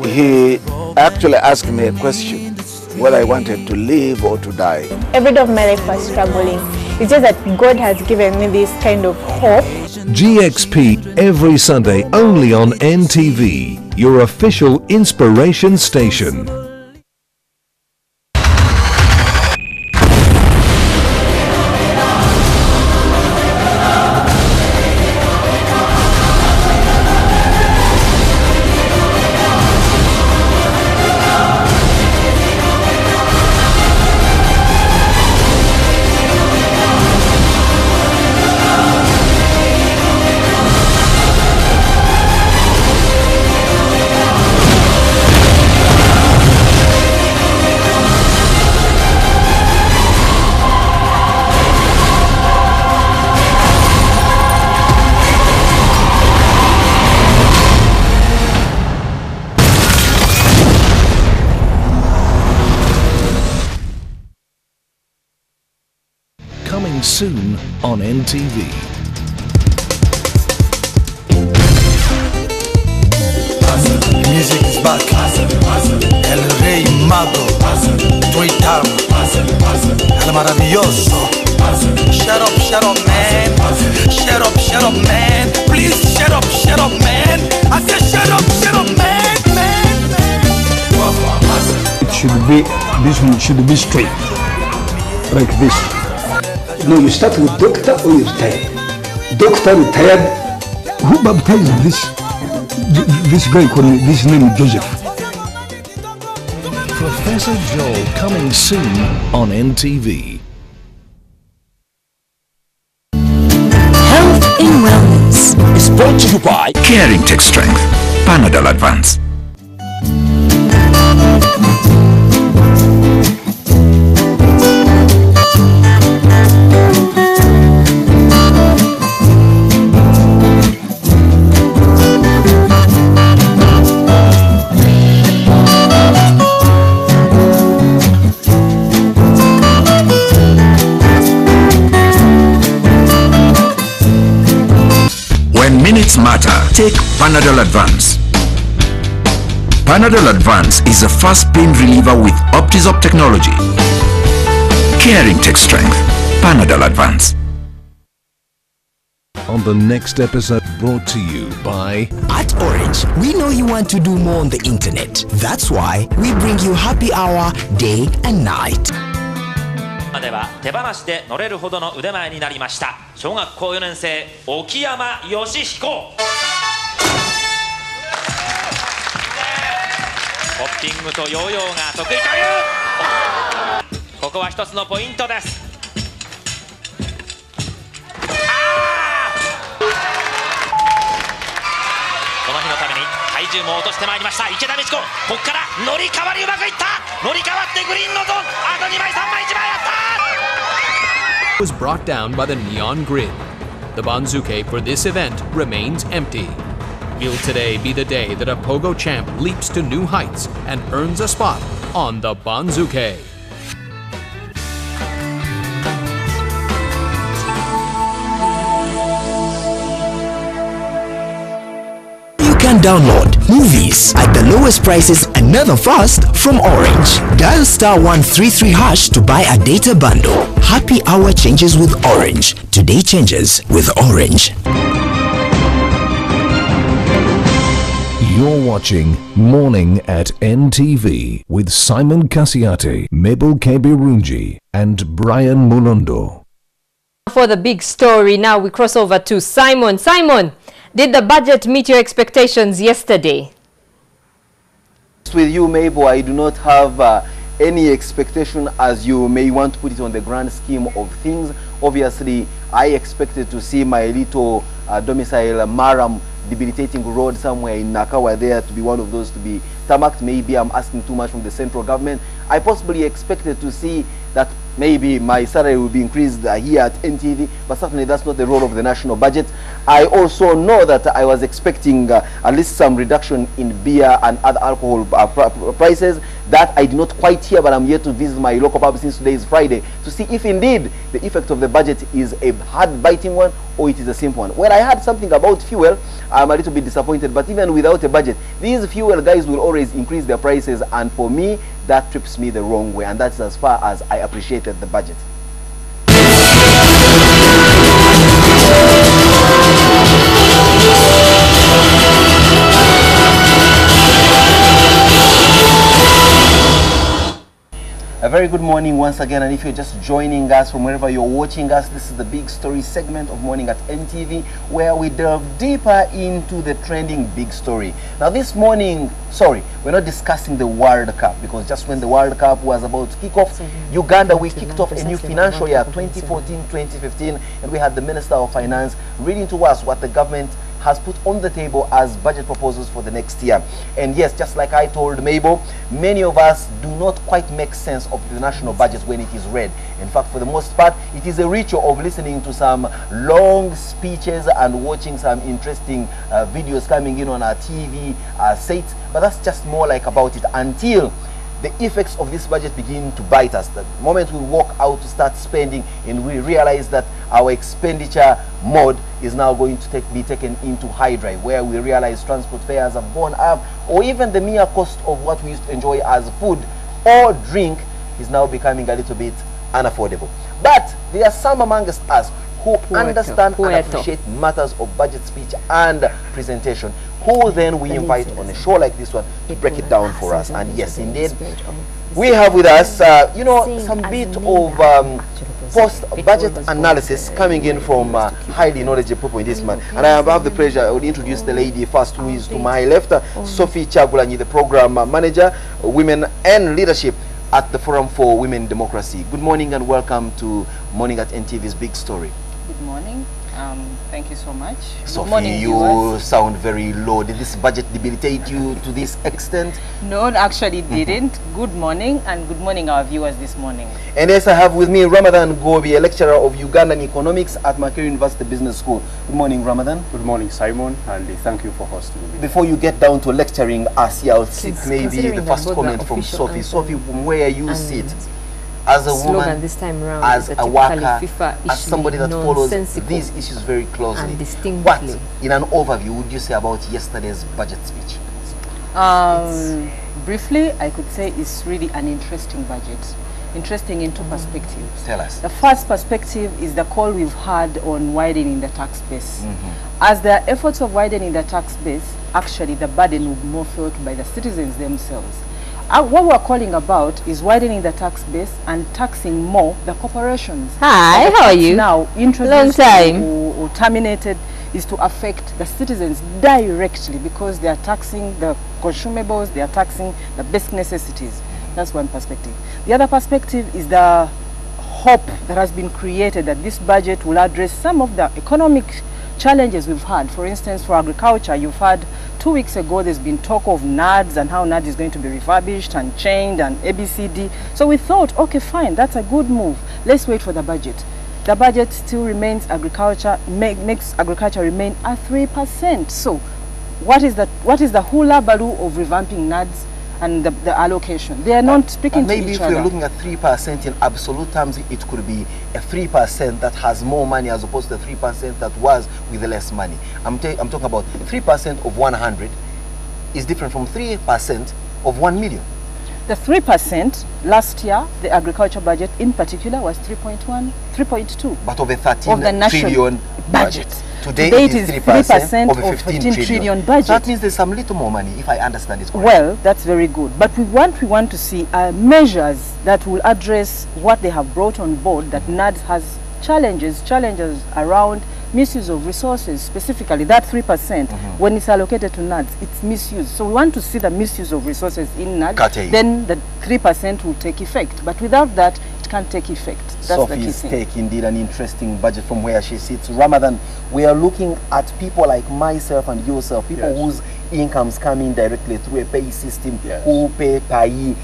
he actually asked me a question, whether I wanted to live or to die. Every day of my life was struggling. It's just that God has given me this kind of hope. GXP every Sunday only on NTV, your official inspiration station. Coming soon on NTV. Music is back. El Rey Mago. Twitter. El Maravilloso. Shut up, man. Shut up, man. Please shut up, man. I said shut up, man. This should be straight, like this. No, you start with doctor or you retired. Doctor retired. Who baptized this guy called me? This name is Joseph. Professor Joel coming soon on NTV. Health in Wellness is brought to you by Caring Tech Strength, Panadol Advance. When minutes matter, take Panadol Advance. Panadol Advance is a fast pain reliever with Optizop technology. Caring Tech Strength. Panadol Advance. on the next episode, brought to you by... At Orange, we know you want to do more on the internet. That's why we bring you happy hour day and night. では手放しで乗れるほどの腕前になりました小学校4年生沖山義彦ホッピングとヨーヨーが得意というここは一つのポイントですこの日のために体重も落としてまいりました池田美智子ここから乗り換わりうまくいった乗り換わってグリーンのゾーンあと2枚3枚1枚やった was brought down by the neon grid. The Banzuke for this event remains empty. Will today be the day that a Pogo champ leaps to new heights and earns a spot on the Banzuke? Can download movies at the lowest prices and never fast from Orange. Dial *133# to buy a data bundle. Happy hour changes with Orange. Today changes with Orange. You're watching Morning at NTV with Simon Kasiate, Mabel Kebirunji and Brian Mulondo. For the big story, now we cross over to Simon. Simon, did the budget meet your expectations yesterday? With you, Mabel, I do not have any expectation as you may want to put it on the grand scheme of things. Obviously, I expected to see my little domicile Maram debilitating road somewhere in Nakawa there to be one of those to be tarmacked. Maybe I'm asking too much from the central government. I possibly expected to see that maybe my salary will be increased here at NTV, but certainly that's not the role of the national budget. I also know that I was expecting at least some reduction in beer and other alcohol prices. That I did not quite hear, but I'm yet to visit my local pub since today is Friday to see if indeed the effect of the budget is a hard-biting one or it is a simple one. When I heard something about fuel, I'm a little bit disappointed, but even without a budget, these fuel guys will always increase their prices, and for me, that trips me the wrong way, and that's as far as I appreciated the budget. A very good morning once again, and if you're just joining us from wherever you're watching us, this is the big story segment of Morning at NTV, where we delve deeper into the trending big story. Now this morning, sorry, we're not discussing the World Cup, because just when the World Cup was about to kick off, Uganda, we kicked off a new financial year, 2014-2015, and we had the Minister of Finance reading to us what the government has put on the table as budget proposals for the next year. And yes, just like I told Mabel, many of us do not quite make sense of the national budget when it is read. In fact, for the most part, it is a ritual of listening to some long speeches and watching some interesting videos coming in on our TV sets, but that's just more like about it until the effects of this budget begin to bite us. The moment we walk out to start spending and we realize that our expenditure mode is now going to be taken into high drive, where we realize transport fares have gone up, or even the mere cost of what we used to enjoy as food or drink is now becoming a little bit unaffordable. But there are some amongst us who understand and appreciate matters of budget speech and presentation, who then we invite on a show like this one to break it down for us. And yes, indeed, we have with us, you know, some bit of post-budget analysis coming in from highly knowledgeable people in this man. And I have the pleasure, I will introduce the lady first, who is to my left, Sophie Chagulanyi, the program manager, Women and Leadership at the Forum for Women Democracy. Good morning and welcome to Morning at NTV's Big Story. Good morning. Thank you so much. Sophie, morning, you viewers. sound very low. Did this budget debilitate you to this extent? No, actually it didn't. Good morning, and good morning our viewers this morning. And yes, I have with me Ramadan Gobi, a lecturer of Ugandan economics at Makerere University Business School. Good morning, Ramadan. Good morning, Simon, and thank you for hosting me. Before you get down to lecturing us here, I'll seek maybe the first comment from Sophie. Sophie, from where you sit, as a woman, this time around, as a worker, as somebody that follows these issues very closely, what, in an overview, would you say about yesterday's budget speech? Briefly, I could say it's really an interesting budget. interesting in two perspectives. Tell us. The first perspective is the call we've had on widening the tax base. As there are efforts of widening the tax base, actually the burden will be more felt by the citizens themselves. What we're calling about is widening the tax base and taxing more the corporations. Hi, how are you? Now introduced or terminated is to affect the citizens directly because they are taxing the consumables, they are taxing the basic necessities. That's one perspective. The other perspective is the hope that has been created that this budget will address some of the economic challenges we've had. For instance, for agriculture, you've had 2 weeks ago, there's been talk of NADS and how NADS is going to be refurbished and changed and ABCD. So we thought, okay, fine, that's a good move. Let's wait for the budget. The budget still remains agriculture, makes agriculture remain at 3%. So what is the hula baloo of revamping NADS and the allocation? They are not speaking to each other. Maybe if you're looking at 3% in absolute terms, it could be a 3% that has more money as opposed to the 3% that was with less money. I'm talking about 3% of 100 is different from 3% of 1 million. The 3% last year, the agriculture budget in particular was 3.2. But of a 13 trillion budget. Today it is 3% of a 15 trillion budget. That means there's some little more money, if I understand it correctly. Well, that's very good. But we want to see measures that will address what they have brought on board, that NADS has challenges around misuse of resources, specifically that 3%, when it's allocated to NADS, it's misused. So we want to see the misuse of resources in NADS, then the 3% will take effect. But without that, it can't take effect. That's the key thing. Take indeed an interesting budget from where she sits. Ramadan, we are looking at people like myself and yourself, people whose incomes come in directly through a pay system, who pay payee,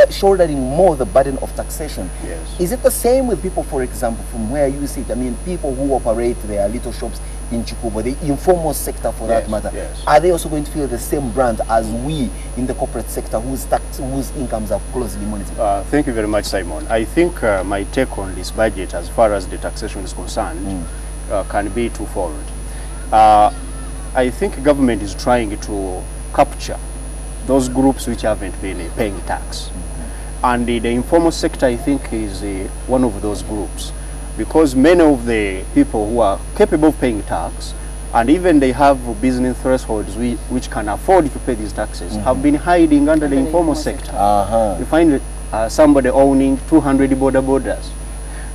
shouldering more the burden of taxation. Is it the same with people, for example, from where you sit? I mean, people who operate their little shops in Chikubo, the informal sector for that matter, are they also going to feel the same brunt as we in the corporate sector whose incomes are closely monitored? Thank you very much, Simon. I think my take on this budget as far as the taxation is concerned can be twofold. I think government is trying to capture those groups which haven't been paying tax. And the informal sector, I think, is one of those groups, because many of the people who are capable of paying tax, and even they have business thresholds which can afford to pay these taxes, have been hiding under the informal sector. You find somebody owning 200 borders.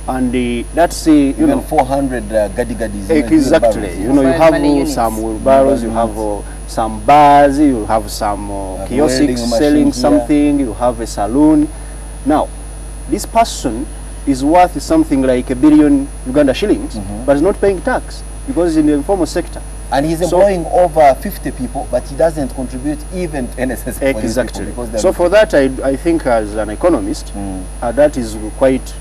And that's you know, 400 gadi-gadis. Exactly. You know, you have some wheelbarrows, you have some bars, you have some kiosks selling something, you have a saloon. Now, this person is worth something like $1 billion Uganda shillings, but is not paying tax because he's in the informal sector. And he's employing over 50 people, but he doesn't contribute even to NSS. Exactly. So for that, I think as an economist, that is quite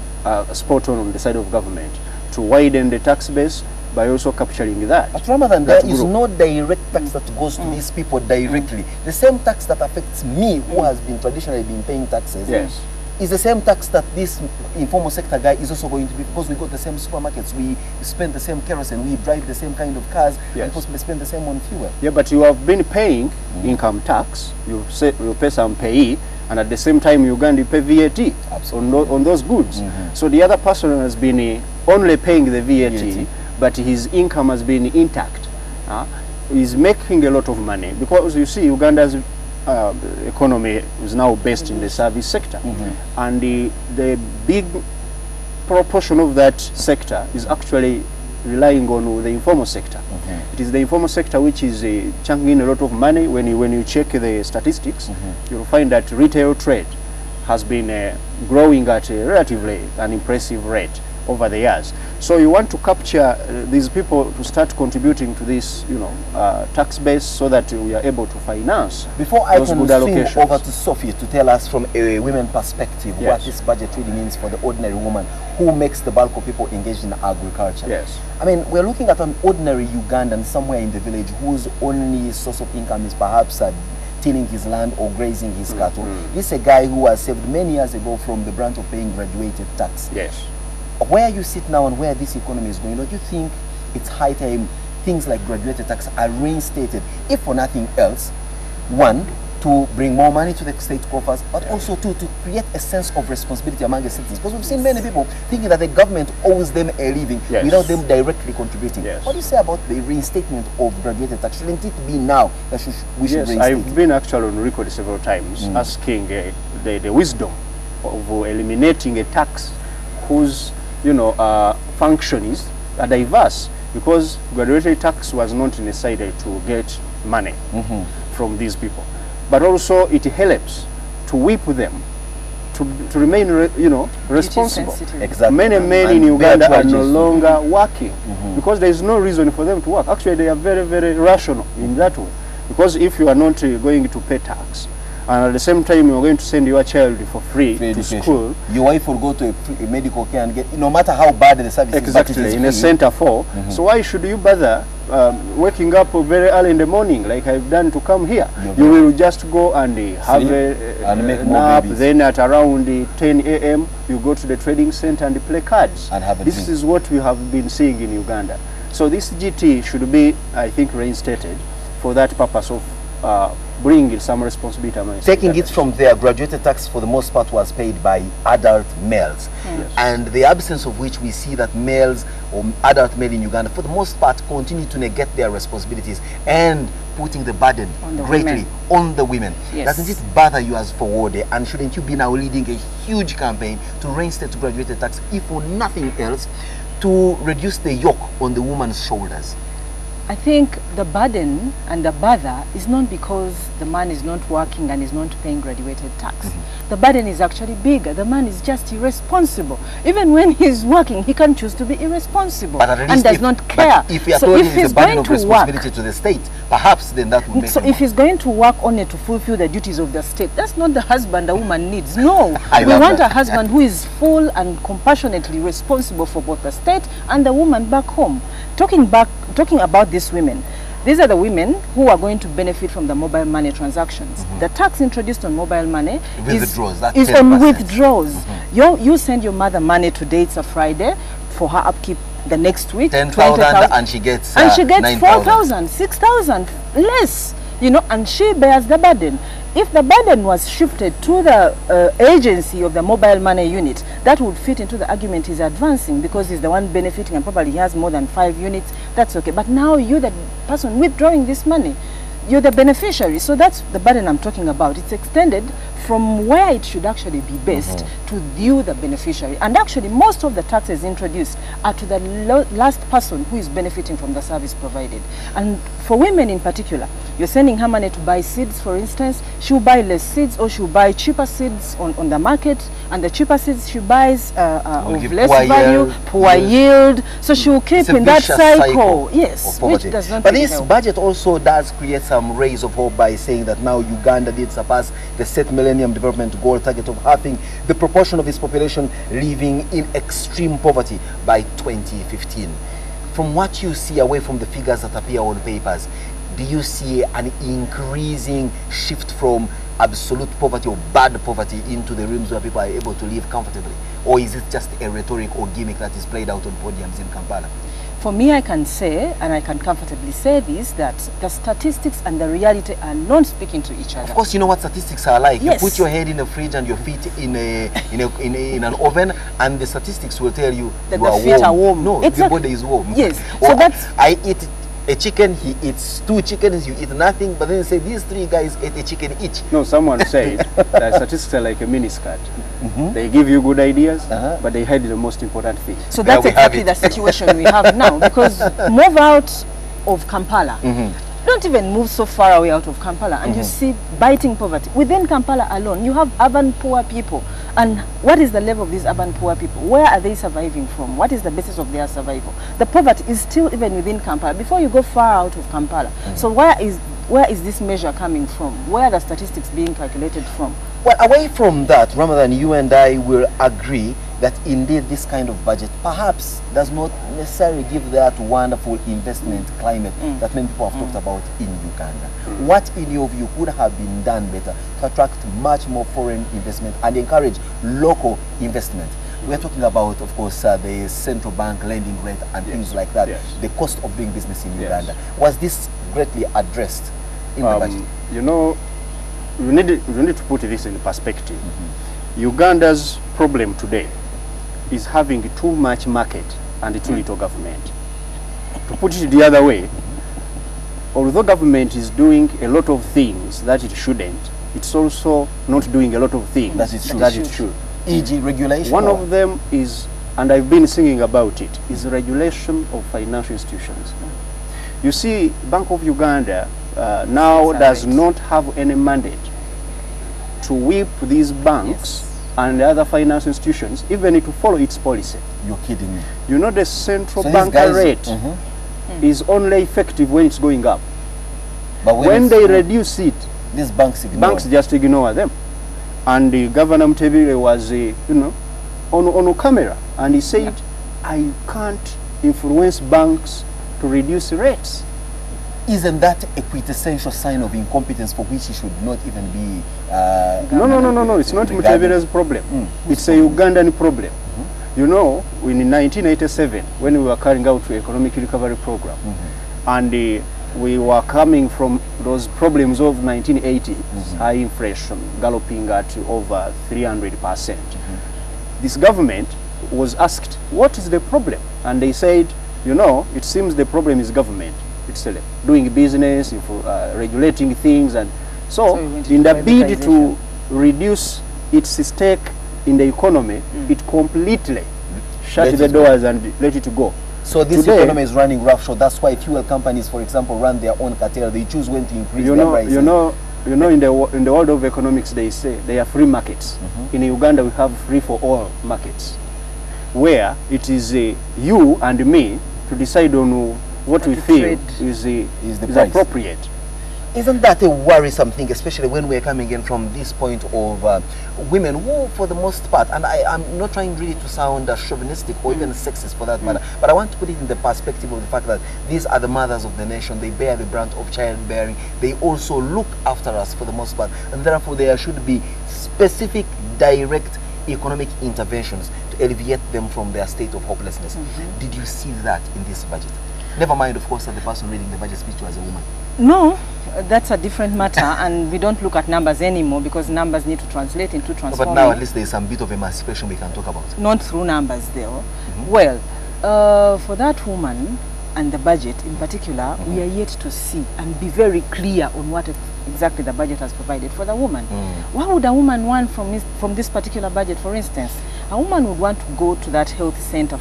spot on the side of government to widen the tax base by also capturing that. But Ramadan, there is no direct tax that goes to these people directly. The same tax that affects me, who has been traditionally been paying taxes, is the same tax that this informal sector guy is also going to be, because we go to the same supermarkets, we spend the same kerosene, we drive the same kind of cars, and possibly spend the same on fuel. Yeah, but you have been paying income tax, you pay some payee, and at the same time Uganda pay VAT on those goods. So the other person has been only paying the VAT, but his income has been intact. He's making a lot of money, because you see Uganda's economy is now based in the service sector, and the big proportion of that sector is actually relying on the informal sector. It is the informal sector which is chunking in a lot of money. When you check the statistics, you'll find that retail trade has been growing at a relatively an impressive rate over the years. So you want to capture these people to start contributing to this, you know, tax base, so that we are able to finance. Before I can swing over to Sophie to tell us from a women perspective what this budget really means for the ordinary woman who makes the bulk of people engaged in agriculture. I mean, we're looking at an ordinary Ugandan somewhere in the village whose only source of income is perhaps tilling his land or grazing his cattle. This is a guy who was saved many years ago from the brunt of paying graduated tax. Where you sit now and where this economy is going, don't you think it's high time things like graduated tax are reinstated, if for nothing else, one, to bring more money to the state coffers, but also to create a sense of responsibility among the citizens. Because we've seen many people thinking that the government owes them a living without them directly contributing. What do you say about the reinstatement of graduated tax? Shouldn't it be now that we should reinstate? I've been actually on record several times asking the wisdom of eliminating a tax whose functions are diverse, because graduated tax was not necessary to get money from these people, but also it helps to whip them to remain responsible. Exactly. Many men in Uganda are no longer working because there is no reason for them to work. Actually, they are very, very rational in that way, because if you are not going to pay tax and at the same time you are going to send your child for free to school, your wife will go to a medical care and get, no matter how bad the service is, in a center for. So why should you bother waking up very early in the morning like I've done to come here? You will just go and have a nap, then at around 10 a.m. you go to the trading center and play cards. This is what we have been seeing in Uganda. So this GT should be, I think, reinstated for that purpose of bringing some responsibility. Taking it from there, graduated tax for the most part was paid by adult males, and the absence of which we see that males or adult male in Uganda for the most part continue to negate their responsibilities and putting the burden greatly on the women. Doesn't it bother you as forward, and shouldn't you be now leading a huge campaign to reinstate graduated tax, if for nothing else, to reduce the yoke on the woman's shoulders? I think the burden and the bother is not because the man is not working and is not paying graduated tax. The burden is actually bigger. The man is just irresponsible. Even when he's working, he can choose to be irresponsible and does not care. If you are told it is a burden of responsibility to the state, perhaps then that would make so if he's going to work only to fulfill the duties of the state, that's not the husband a woman needs. No, we want a husband who is full and compassionately responsible for both the state and the woman back home. Talking about these women, these are the women who are going to benefit from the mobile money transactions. The tax introduced on mobile money is on withdrawals. You send your mother money today, it's a Friday, for her upkeep the next week, 10,000, and she gets 4,000, 6,000 less, and she bears the burden. If the burden was shifted to the agency of the mobile money unit, that would fit into the argument he's advancing, because he's the one benefiting and probably he has more than 5 units. That's okay. But now you're the person withdrawing this money. You're the beneficiary. So that's the burden I'm talking about. It's extended from where it should actually be based to you, the beneficiary. And actually, most of the taxes introduced are to the last person who is benefiting from the service provided. And for women in particular, you're sending her money to buy seeds, for instance. She'll buy less seeds, or she'll buy cheaper seeds on the market, and the cheaper seeds she buys of less value, poor yield. So she'll keep in that cycle. Yes, which does not. But this budget also does create some rays of hope by saying that now Uganda did surpass the set Millennium Development Goal target of halving the proportion of its population living in extreme poverty by 2015. From what you see, away from the figures that appear on papers, do you see an increasing shift from absolute poverty or bad poverty into the realms where people are able to live comfortably? Or is it just a rhetoric or gimmick that is played out on podiums in Kampala? For me, I can say, and I can comfortably say this, that the statistics and the reality are not speaking to each other. Of course, you know what statistics are like. Yes. You put your head in the fridge and your feet in an oven, and the statistics will tell you that the feet are warm. No, the body is warm. Yes. Or so that's... I eat a chicken, he eats 2 chickens, you eat nothing, but then you say these 3 guys ate a chicken each. No, someone said that statistics are like a miniskirt. They give you good ideas, but they hide the most important thing. So that's exactly the situation we have now, because move out of Kampala. Don't even move so far away out of Kampala, and you see biting poverty. Within Kampala alone, you have urban poor people. And what is the level of these urban poor people? Where are they surviving from? What is the basis of their survival? The poverty is still even within Kampala, before you go far out of Kampala. So where is this measure coming from? Where are the statistics being calculated from? Well, away from that, Ramadan, you and I will agree that indeed this kind of budget perhaps does not necessarily give that wonderful investment climate that many people have talked about in Uganda. What, in your view, could have been done better to attract much more foreign investment and encourage local investment? We're talking about, of course, the central bank lending rate and things like that, the cost of doing business in Uganda. Was this greatly addressed in the budget? You know, we need to put this in perspective. Uganda's problem today is having too much market and too little government. To put it the other way, although government is doing a lot of things that it shouldn't, it's also not doing a lot of things that it should. E.g. regulation? One of them is, and I've been singing about it, is regulation of financial institutions. You see, Bank of Uganda now does not have any mandate to whip these banks and other financial institutions, even to follow its policy. You're kidding me. You know, the central bank rate is only effective when it's going up. But when they reduce it, these banks just ignore them. And the Governor Mutebile was, you know, on camera, and he said, I can't influence banks to reduce rates. Isn't that a quintessential sign of incompetence for which he should not even be... No, it's not Mutebile's problem. It's a Ugandan problem. You know, in 1987, when we were carrying out the economic recovery program, and we were coming from those problems of 1980, high inflation, galloping at over 300%. This government was asked, what is the problem? And they said, you know, it seems the problem is government. It's doing business, regulating things, and so in the bid to reduce its stake in the economy, it completely shut the doors and let it go. So this economy is running roughshod. That's why fuel companies, for example, run their own cartel. They choose when to increase their prices. You know, in the world of economics, they say they are free markets. In Uganda, we have free for all markets, where it is you and me to decide on what we feel is appropriate. Isn't that a worrisome thing, especially when we're coming in from this point of women who, for the most part, and I'm not trying really to sound chauvinistic or even sexist for that matter, but I want to put it in the perspective of the fact that these are the mothers of the nation. They bear the brunt of childbearing. They also look after us for the most part, and therefore there should be specific, direct economic interventions to alleviate them from their state of hopelessness. Did you see that in this budget? Never mind, of course, that the person reading the budget speech was a woman. No, that's a different matter, and we don't look at numbers anymore because numbers need to translate into transforming. But now at least there's some bit of emancipation we can talk about. Not through numbers, though. Well, for that woman and the budget in particular, we are yet to see and be very clear on what exactly the budget has provided for the woman. What would a woman want from this particular budget, for instance? A woman would want to go to that health center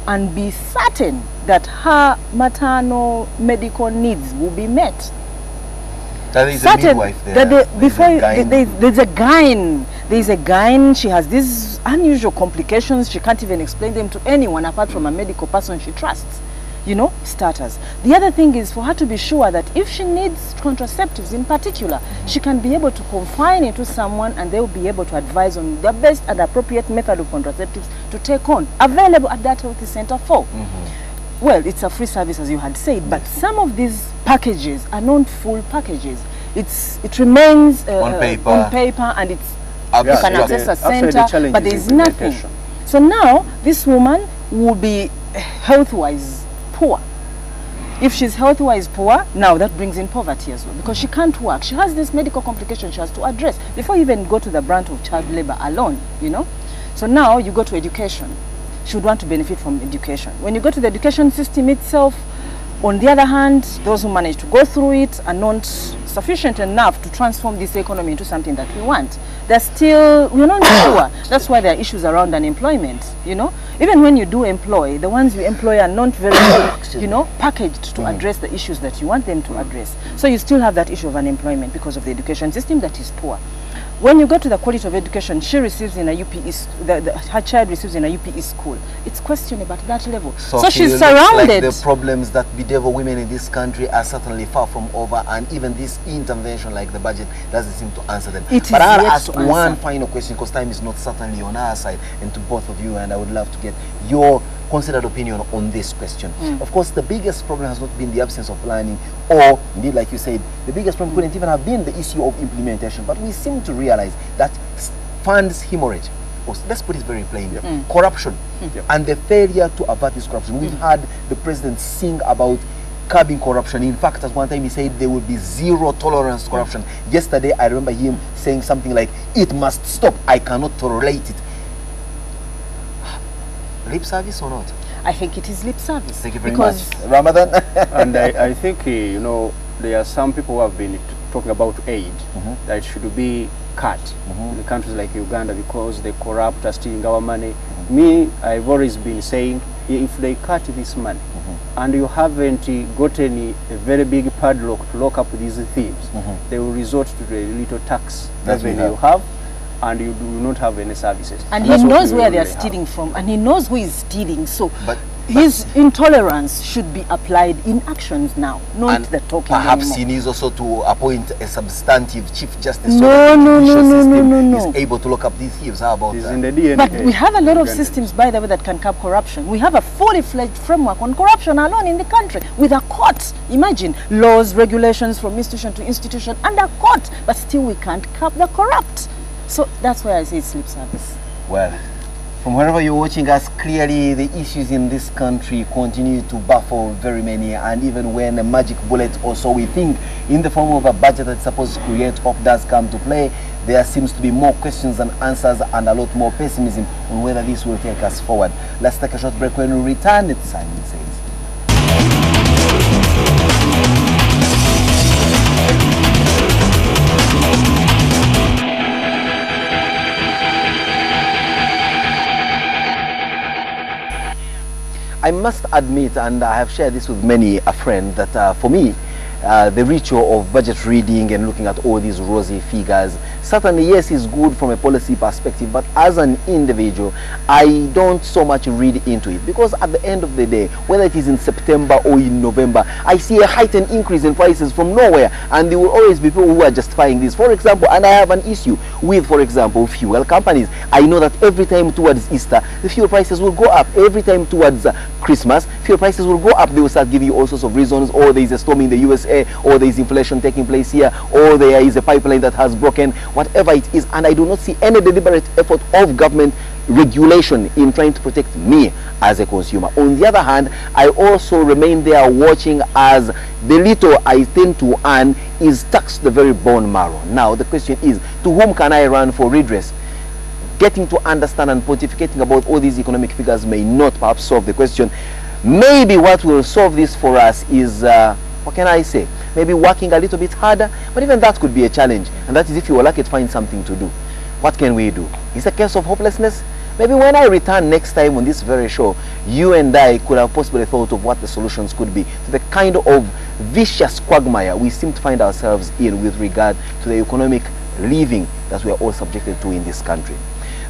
and be certain that her maternal medical needs will be met. There is a midwife there. There's a gyne. There's a gyne. She has these unusual complications. She can't even explain them to anyone apart from a medical person she trusts. You know, starters. The other thing is for her to be sure that if she needs contraceptives in particular, she can be able to confine it to someone and they will be able to advise on the best and appropriate method of contraceptives to take on, available at that health center Well, it's a free service, as you had said, but some of these packages are not full packages. It remains on paper and it's you can access a center, but there is nothing. So now this woman will be health-wise poor. If she's health-wise poor, now that brings in poverty as well, because she can't work. She has this medical complication she has to address before you even go to the brunt of child labor alone, you know. So now you go to education. She would want to benefit from education. When you go to the education system itself, on the other hand, those who manage to go through it are not sufficient enough to transform this economy into something that we want. We're not sure. That's why there are issues around unemployment, you know. Even when you do employ, the ones you employ are not very, you know, packaged to address the issues that you want them to address. So you still have that issue of unemployment because of the education system that is poor. When you go to the quality of education she receives in a UPE, her child receives in a UPE school, it's questionable at that level. So she's surrounded. Like the problems that bedevil women in this country are certainly far from over, and even this intervention like the budget doesn't seem to answer them. But I'll ask one final question, because time is not certainly on our side, and to both of you, and I would love to get your considered opinion on this question. Of course, the biggest problem has not been the absence of planning, or indeed, like you said, the biggest problem couldn't even have been the issue of implementation. But we seem to realize that funds hemorrhage, or let's put it very plainly, corruption, and the failure to avert this corruption. We've had the president sing about curbing corruption. In fact, at one time he said there will be zero tolerance to corruption. Yesterday, I remember him saying something like, it must stop, I cannot tolerate it. Lip service or not? I think it is lip service. Thank you very much. Ramadan? And I think, you know, there are some people who have been talking about aid that should be cut in the countries like Uganda because the corrupt are stealing our money. Me, I've always been saying, if they cut this money and you haven't gotten a very big padlock to lock up these thieves, they will resort to the little tax revenue you have, and you do not have any services. And he knows where they are stealing from, and he knows who is stealing. So his intolerance should be applied in actions now, not the talking perhaps anymore. he needs also to appoint a substantive chief justice No, so that no, the no, judicial no, system no, no. is able to lock up these thieves. How about that? In the DNA. But we have a lot of systems, by the way, that can curb corruption. We have a fully fledged framework on corruption alone in the country with a court. Imagine laws, regulations from institution to institution and a court, but still we can't curb the corrupt. So that's why I say it's lip service. Well, from wherever you're watching us, clearly the issues in this country continue to baffle very many, and even when a magic bullet or so we think in the form of a budget that's supposed to create hope does come to play, there seems to be more questions than answers and a lot more pessimism on whether this will take us forward. Let's take a short break. When we return, it's Simon Says. I must admit, and I have shared this with many a friend, that for me, the ritual of budget reading and looking at all these rosy figures, certainly yes, is good from a policy perspective, but as an individual, I don't so much read into it, because at the end of the day, whether it is in September or in November, I see a heightened increase in prices from nowhere, and there will always be people who are justifying this. For example, and I have an issue with, for example, fuel companies. I know that every time towards Easter, the fuel prices will go up. Every time towards Christmas, fuel prices will go up. They will start giving you all sorts of reasons, or there is a storm in the USA, or there is inflation taking place here, or there is a pipeline that has broken, whatever it is. And I do not see any deliberate effort of government regulation in trying to protect me as a consumer. On the other hand, I also remain there watching as the little I tend to earn is taxed to the very bone marrow. Now the question is, to whom can I run for redress? Getting to understand and pontificating about all these economic figures may not perhaps solve the question. Maybe what will solve this for us is, what can I say? Maybe working a little bit harder, but even that could be a challenge. And that is if you were lucky to find something to do. What can we do? Is it a case of hopelessness? Maybe when I return next time on this very show, you and I could have possibly thought of what the solutions could be to the kind of vicious quagmire we seem to find ourselves in with regard to the economic living that we are all subjected to in this country.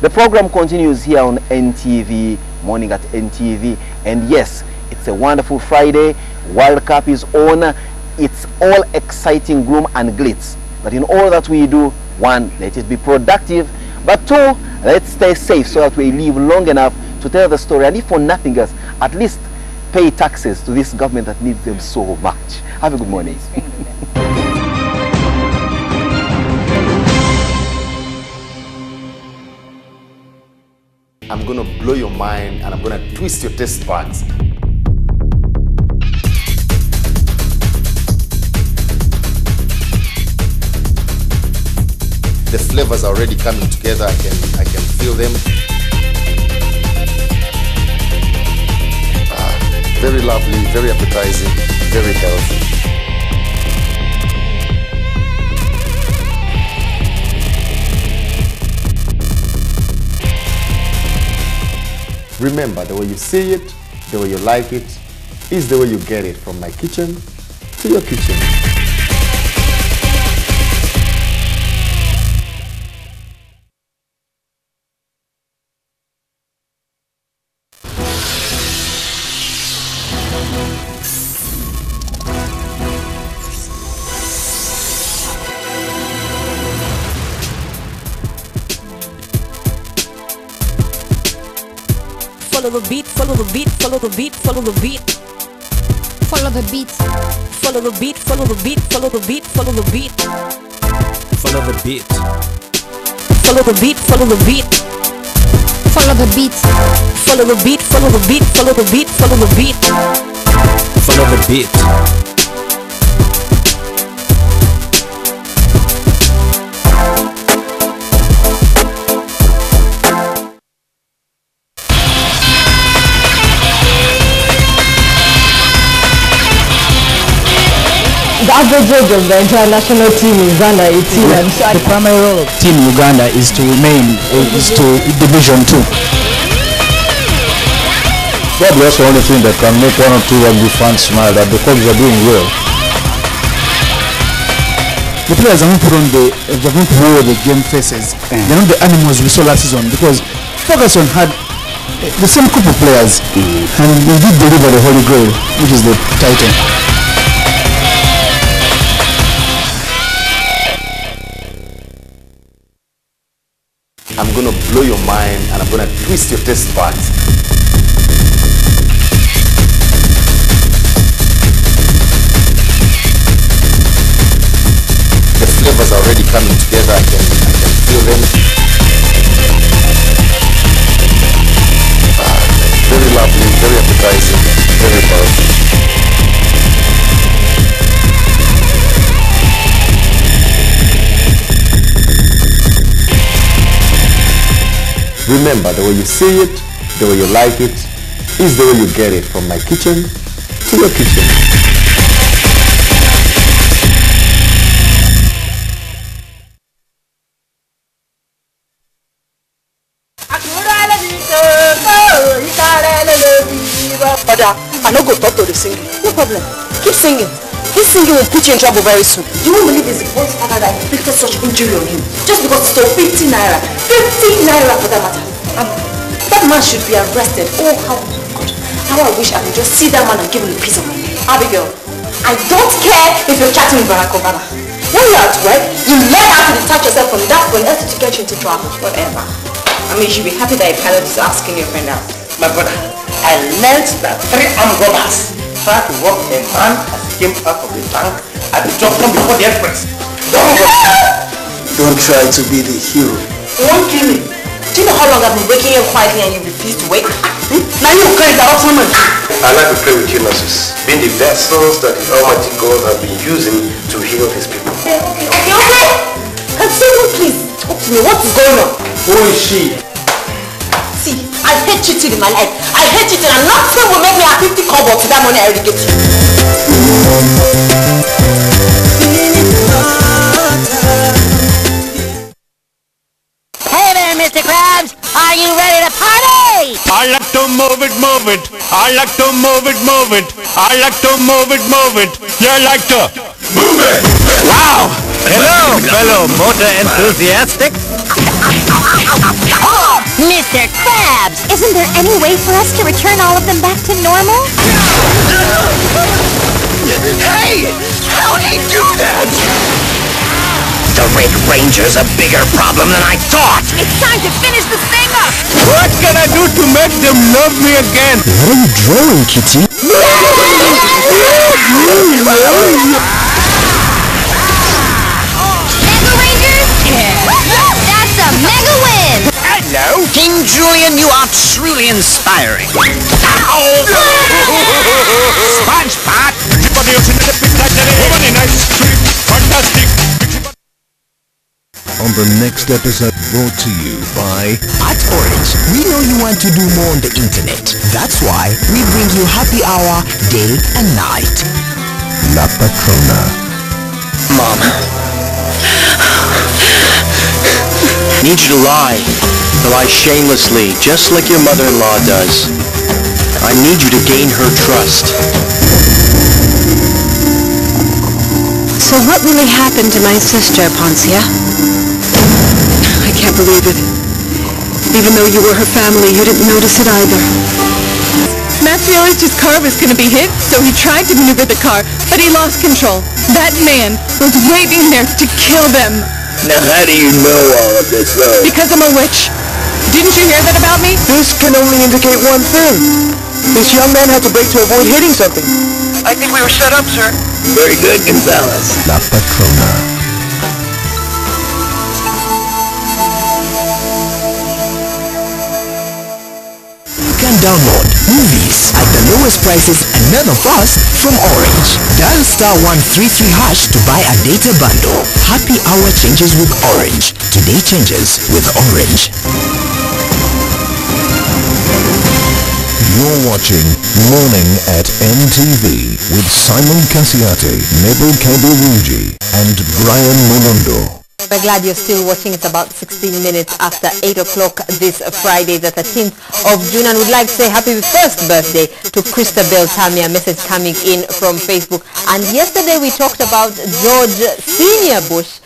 The program continues here on NTV, Morning at NTV, and yes, it's a wonderful Friday. World Cup is on. It's all exciting gloom and glitz. But in all that we do, one, let it be productive, but two, let's stay safe so that we live long enough to tell the story, and if for nothing else, at least pay taxes to this government that needs them so much. Have a good morning. I'm going to blow your mind and I'm going to twist your taste buds. The flavors are already coming together. I can feel them. Very lovely, very appetizing, very healthy. Remember, the way you see it, the way you like it, is the way you get it from my kitchen to your kitchen. Follow the beat, follow the beat, follow the beat, follow the beat. Follow the beat. Follow the beat, follow the beat, follow the beat, follow the beat. Follow the beat. Follow the beat, follow the beat. Follow the beat. Follow the beat, follow the beat, follow the beat, follow the beat. follow the beat. The average age of the entire national team is under 18. And so the primary role of Team Uganda is to remain to Division 2. Probably that's the only thing that can make one or two rugby fans smile, that the Cubs are doing well. The players haven't put on the game faces. They're not the animals we saw last season, because Ferguson had the same group of players and they did deliver the Holy Grail, which is the title. I'm gonna blow your mind and I'm gonna twist your taste buds. The flavors are already coming together. I can feel them. Very lovely, very appetizing, very powerful. Remember, the way you see it, the way you like it, is the way you get it, from my kitchen to your kitchen. Father, I no go talk to the singing. No problem. Keep singing. This singing will put you in trouble very soon. You won't believe it's the boy's father that inflicted such injury on him. Just because he stole 50 naira. 50 naira for that matter. That man should be arrested. Oh, how good. How I wish I could just see that man and give him a piece of money. Abigail, I don't care if you're chatting with Barack Obama. When you're at work, you learn how to detach yourself from that one else to get you into trouble. Whatever. I mean, you should be happy that a pilot is asking your friend out. My brother, I learned that 3 armed robbers tried to rob a man as he came out of the bank at the junction before the express. Don't try to be the hero. You won't kill me. Do you know how long I've been waking you quietly and you refuse to wake? Now you carry that up someone. I like to pray with you, nurses, being the vessels that the Almighty God has been using to heal his people. Okay. Can someone please talk to me? What is going on? Who is she? See, I hate cheating in my life. I hate cheating, and nothing will make me a 50 kobo to that money I already get you. Hey there, Mr. Krabs. Are you ready to party? I like to move it, move it. I like to move it, move it. I like to move it, move it. You like to move it. Wow. Hello, fellow motor enthusiastics. Mr. Krabs, isn't there any way for us to return all of them back to normal? Hey! How did he do that? The Red Ranger's a bigger problem than I thought! It's time to finish this thing up! What can I do to make them love me again? What are you drawing, Kitty? Mega Rangers? That's a mega win! Hello, King Julian, you are truly inspiring. SpongeBob! Everybody else in the spectacular, everybody nice, sweet, fantastic. On the next episode, brought to you by At Orange, we know you want to do more on the internet. That's why we bring you happy hour day and night. La Patrona. Mom. Need you to lie. To lie shamelessly, just like your mother-in-law does. I need you to gain her trust. So what really happened to my sister, Poncia? I can't believe it. Even though you were her family, you didn't notice it either. Mazziolicci's car was going to be hit, so he tried to maneuver the car, but he lost control. That man was waiting there to kill them. Now how do you know all of this, though? Because I'm a witch. Didn't you hear that about me? This can only indicate one thing. This young man had to brake to avoid hitting something. I think we were set up, sir. Very good, Gonzalez. La Patrona. You can download movies at the lowest prices and never fast from Orange. Dial *133 hash to buy a data bundle. Happy hour changes with Orange. Today changes with Orange. You're watching Morning at NTV with Simon Cassiati, Mabel Kabirunji and Brian Molondo. We're glad you're still watching. It's about 16 minutes after 8 o'clock this Friday, the 13th of June. And we'd like to say happy first birthday to Christabel Tamia. Message coming in from Facebook. And yesterday we talked about George Bush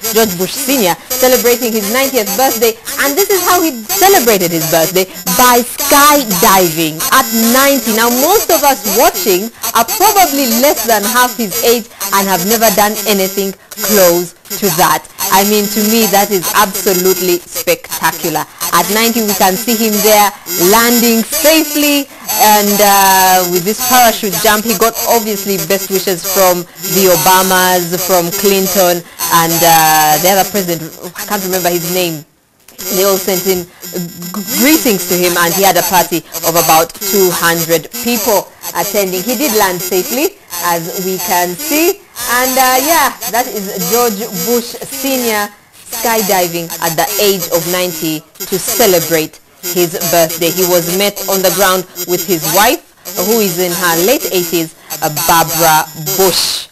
Sr. celebrating his 90th birthday. And this is how he celebrated his birthday, by skydiving at 90. Now, most of us watching are probably less than half his age and have never done anything close to that. I mean, to me, that is absolutely spectacular. At 90, we can see him there landing safely, and with this parachute jump, he got obviously best wishes from the Obamas, from Clinton, and the other president, I can't remember his name. They all sent in greetings to him, and he had a party of about 200 people attending. He did land safely, as we can see. And yeah, that is George Bush Sr. skydiving at the age of 90 to celebrate his birthday. He was met on the ground with his wife, who is in her late 80s, Barbara Bush.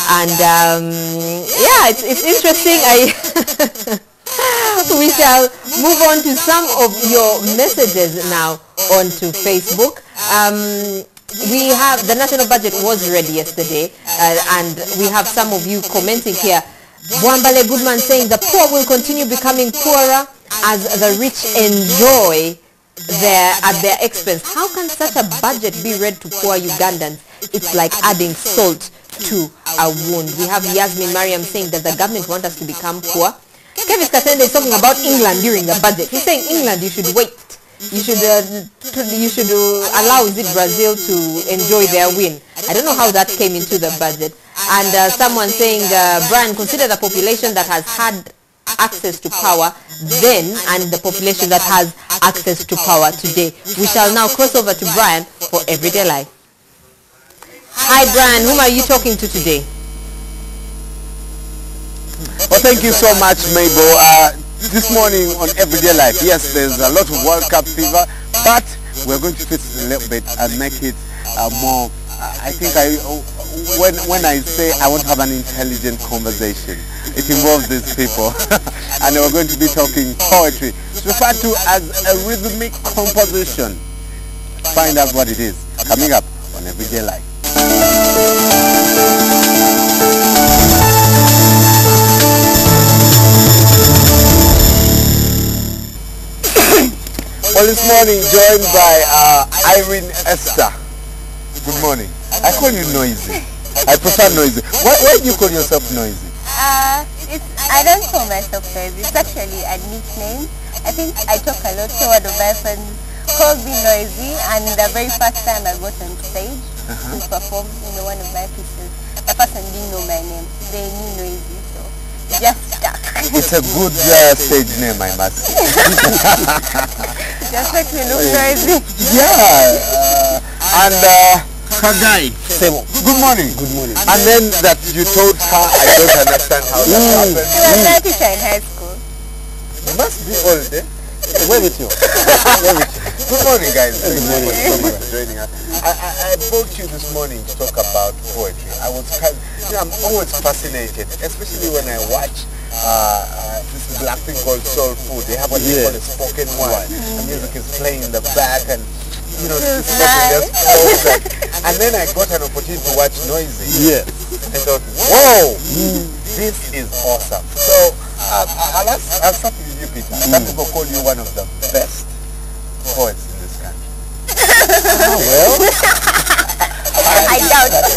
And yeah, it's interesting. We shall move on to some of your messages now onto Facebook. We have, the national budget was ready yesterday, and we have some of you commenting here. Wambale Goodman saying the poor will continue becoming poorer as the rich enjoy at their expense. How can such a budget be read to poor Ugandans? It's like adding salt to a wound. We have Yasmin Mariam saying that the government wants us to become poor. Kevin Katende is talking about England during the budget. He's saying, England, you should wait. You should allow Brazil to enjoy their win. I don't know how that came into the budget. And someone saying, Brian, consider the population that has had access to power then and the population that has access to power today. We shall now cross over to Brian for Everyday Life. Hi, Brian. Whom are you talking to today? Well, thank you so much, Mabel. This morning on Everyday Life, yes, there's a lot of World Cup fever, but we're going to twist it a little bit and make it more, I think when I say I want to have an intelligent conversation, it involves these people. And we're going to be talking poetry. It's referred to as a rhythmic composition. Find out what it is coming up on Everyday Life. Well, this morning joined by Irene Esther. Good morning. I call you noisy. I prefer noisy. Why do you call yourself noisy? I don't call myself noisy. It's actually a nickname. I think I talk a lot, so one of my friends called me noisy, and the very first time I got on stage to perform in one of my pieces, the person didn't know my name. They knew noisy, so it just stuck. It's a good stage name, I must say. Just makes me look crazy. Yeah. And Kagai Sebo. Good morning. Good morning. And then that you told her, I don't understand how that happened. She was my teacher in high school. You must be old, eh? Where with you? Where with you? Good morning, guys. Good morning. Thank you so much for joining us. I brought you this morning to talk about poetry. I'm always fascinated, especially when I watch this black thing called soul food. They have what they call a spoken word. The music is playing in the back, and you know, this person just flows. And then I got an opportunity to watch Noisy. Yeah. I thought, whoa, this is awesome. So I'll start with you, Peter. Some people call you one of the best poets in this country. Well, I doubt it.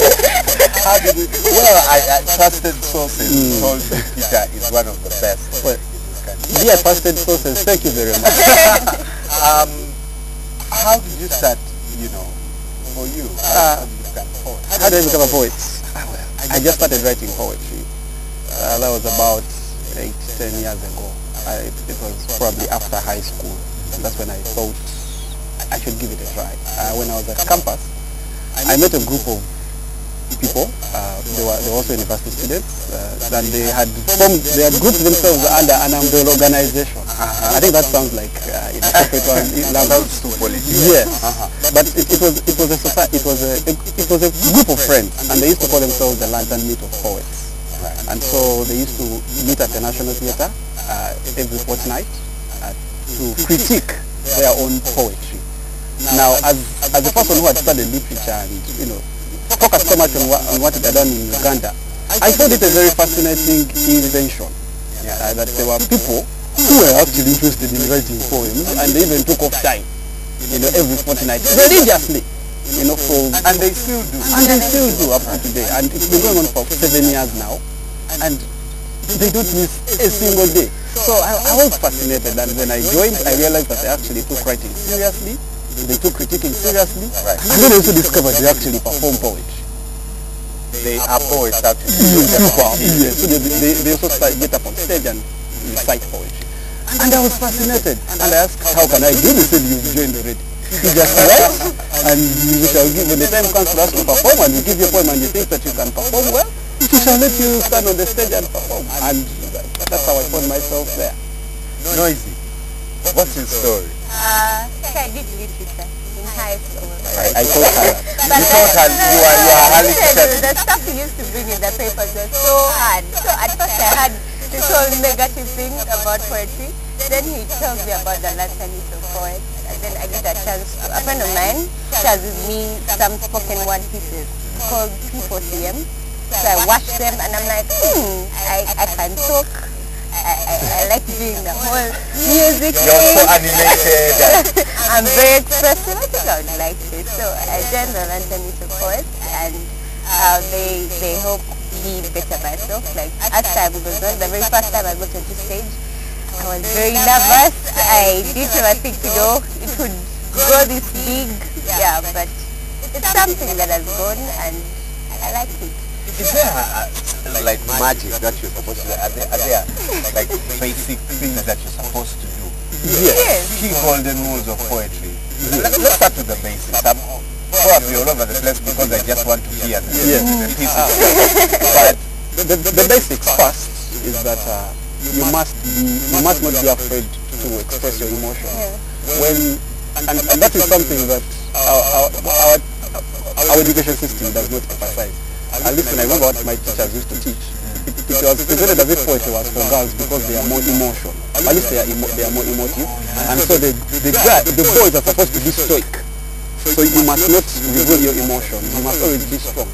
How did it? Well, I trusted sources told me Peter is one of the best poets in this country. Dear trusted sources, thank you very much. How did you start, you know, for you? How did you become a poet? How did I become a poet? I just started writing poetry. That was about 8-10 years ago. It was probably after high school. And that's when I thought I should give it a try. When I was at campus, I met a group of people. They were also university students, and they had grouped themselves under an umbrella organization. I think that sounds like a separate one. Yes, but it was a group of friends, and they used to call themselves the Lantern Meet of Poets. And so they used to meet at the National Theatre every fortnight to critique their own poetry. Now, as a person who had studied literature and focused so much on what it had done in Uganda, I found it a very fascinating invention. That there were people who were actually interested in writing poems, and they even took off time, every fortnight religiously. And they still do. And they still do up to today. And it's been going on for 7 years now. And they don't miss a single day. So I was fascinated, and when I joined, I realized that they actually took writing seriously. They took critiquing seriously. And then I also discovered they actually perform poetry. They are poets actually. Yes. So they also get up on stage and recite poetry. And I was fascinated. And I asked, how can I do this? They said, you've joined already. You just write, and we shall give, when the time comes for us to perform, and we give you a poem and you think that you can perform well, we shall let you stand on the stage and perform. And that's how I found myself there. Noisy. What's your story? I did literature in high school. I taught her. But you are a literature. The stuff he used to bring in the papers was so hard. So at first I had this whole negative thing about poetry. Then he told me about the Lantern Meet of Poets. And then I get a chance to, a friend of mine shares with me some spoken word pieces called P4CM. So I watch them and I'm like, I can talk. I like doing the whole music thing. You're so animated. I'm very expressive. I think I would like it. So I joined the Lantern Meet of Poets, and they help me better myself. Like as time goes on, the very first time I got onto stage, I was very nervous. I didn't ever think, it would grow this big. Yeah, but it's something that has grown, and I like it. Is there like magic that you're supposed to do? Are there like basic things that you're supposed to do? Yes. Key golden rules of poetry. Let's start with the basics. I'm probably all over the place because I just want to hear the pieces. But the basics first is that you must not be afraid to express your emotion. And that is something that our education system does not emphasize. At least when I remember what my teachers used to teach, it was presented as if poetry was for girls because they are more emotional. At least they are more emotive. And so the boys are supposed to be stoic. So you must not reveal your emotions. You must always be strong.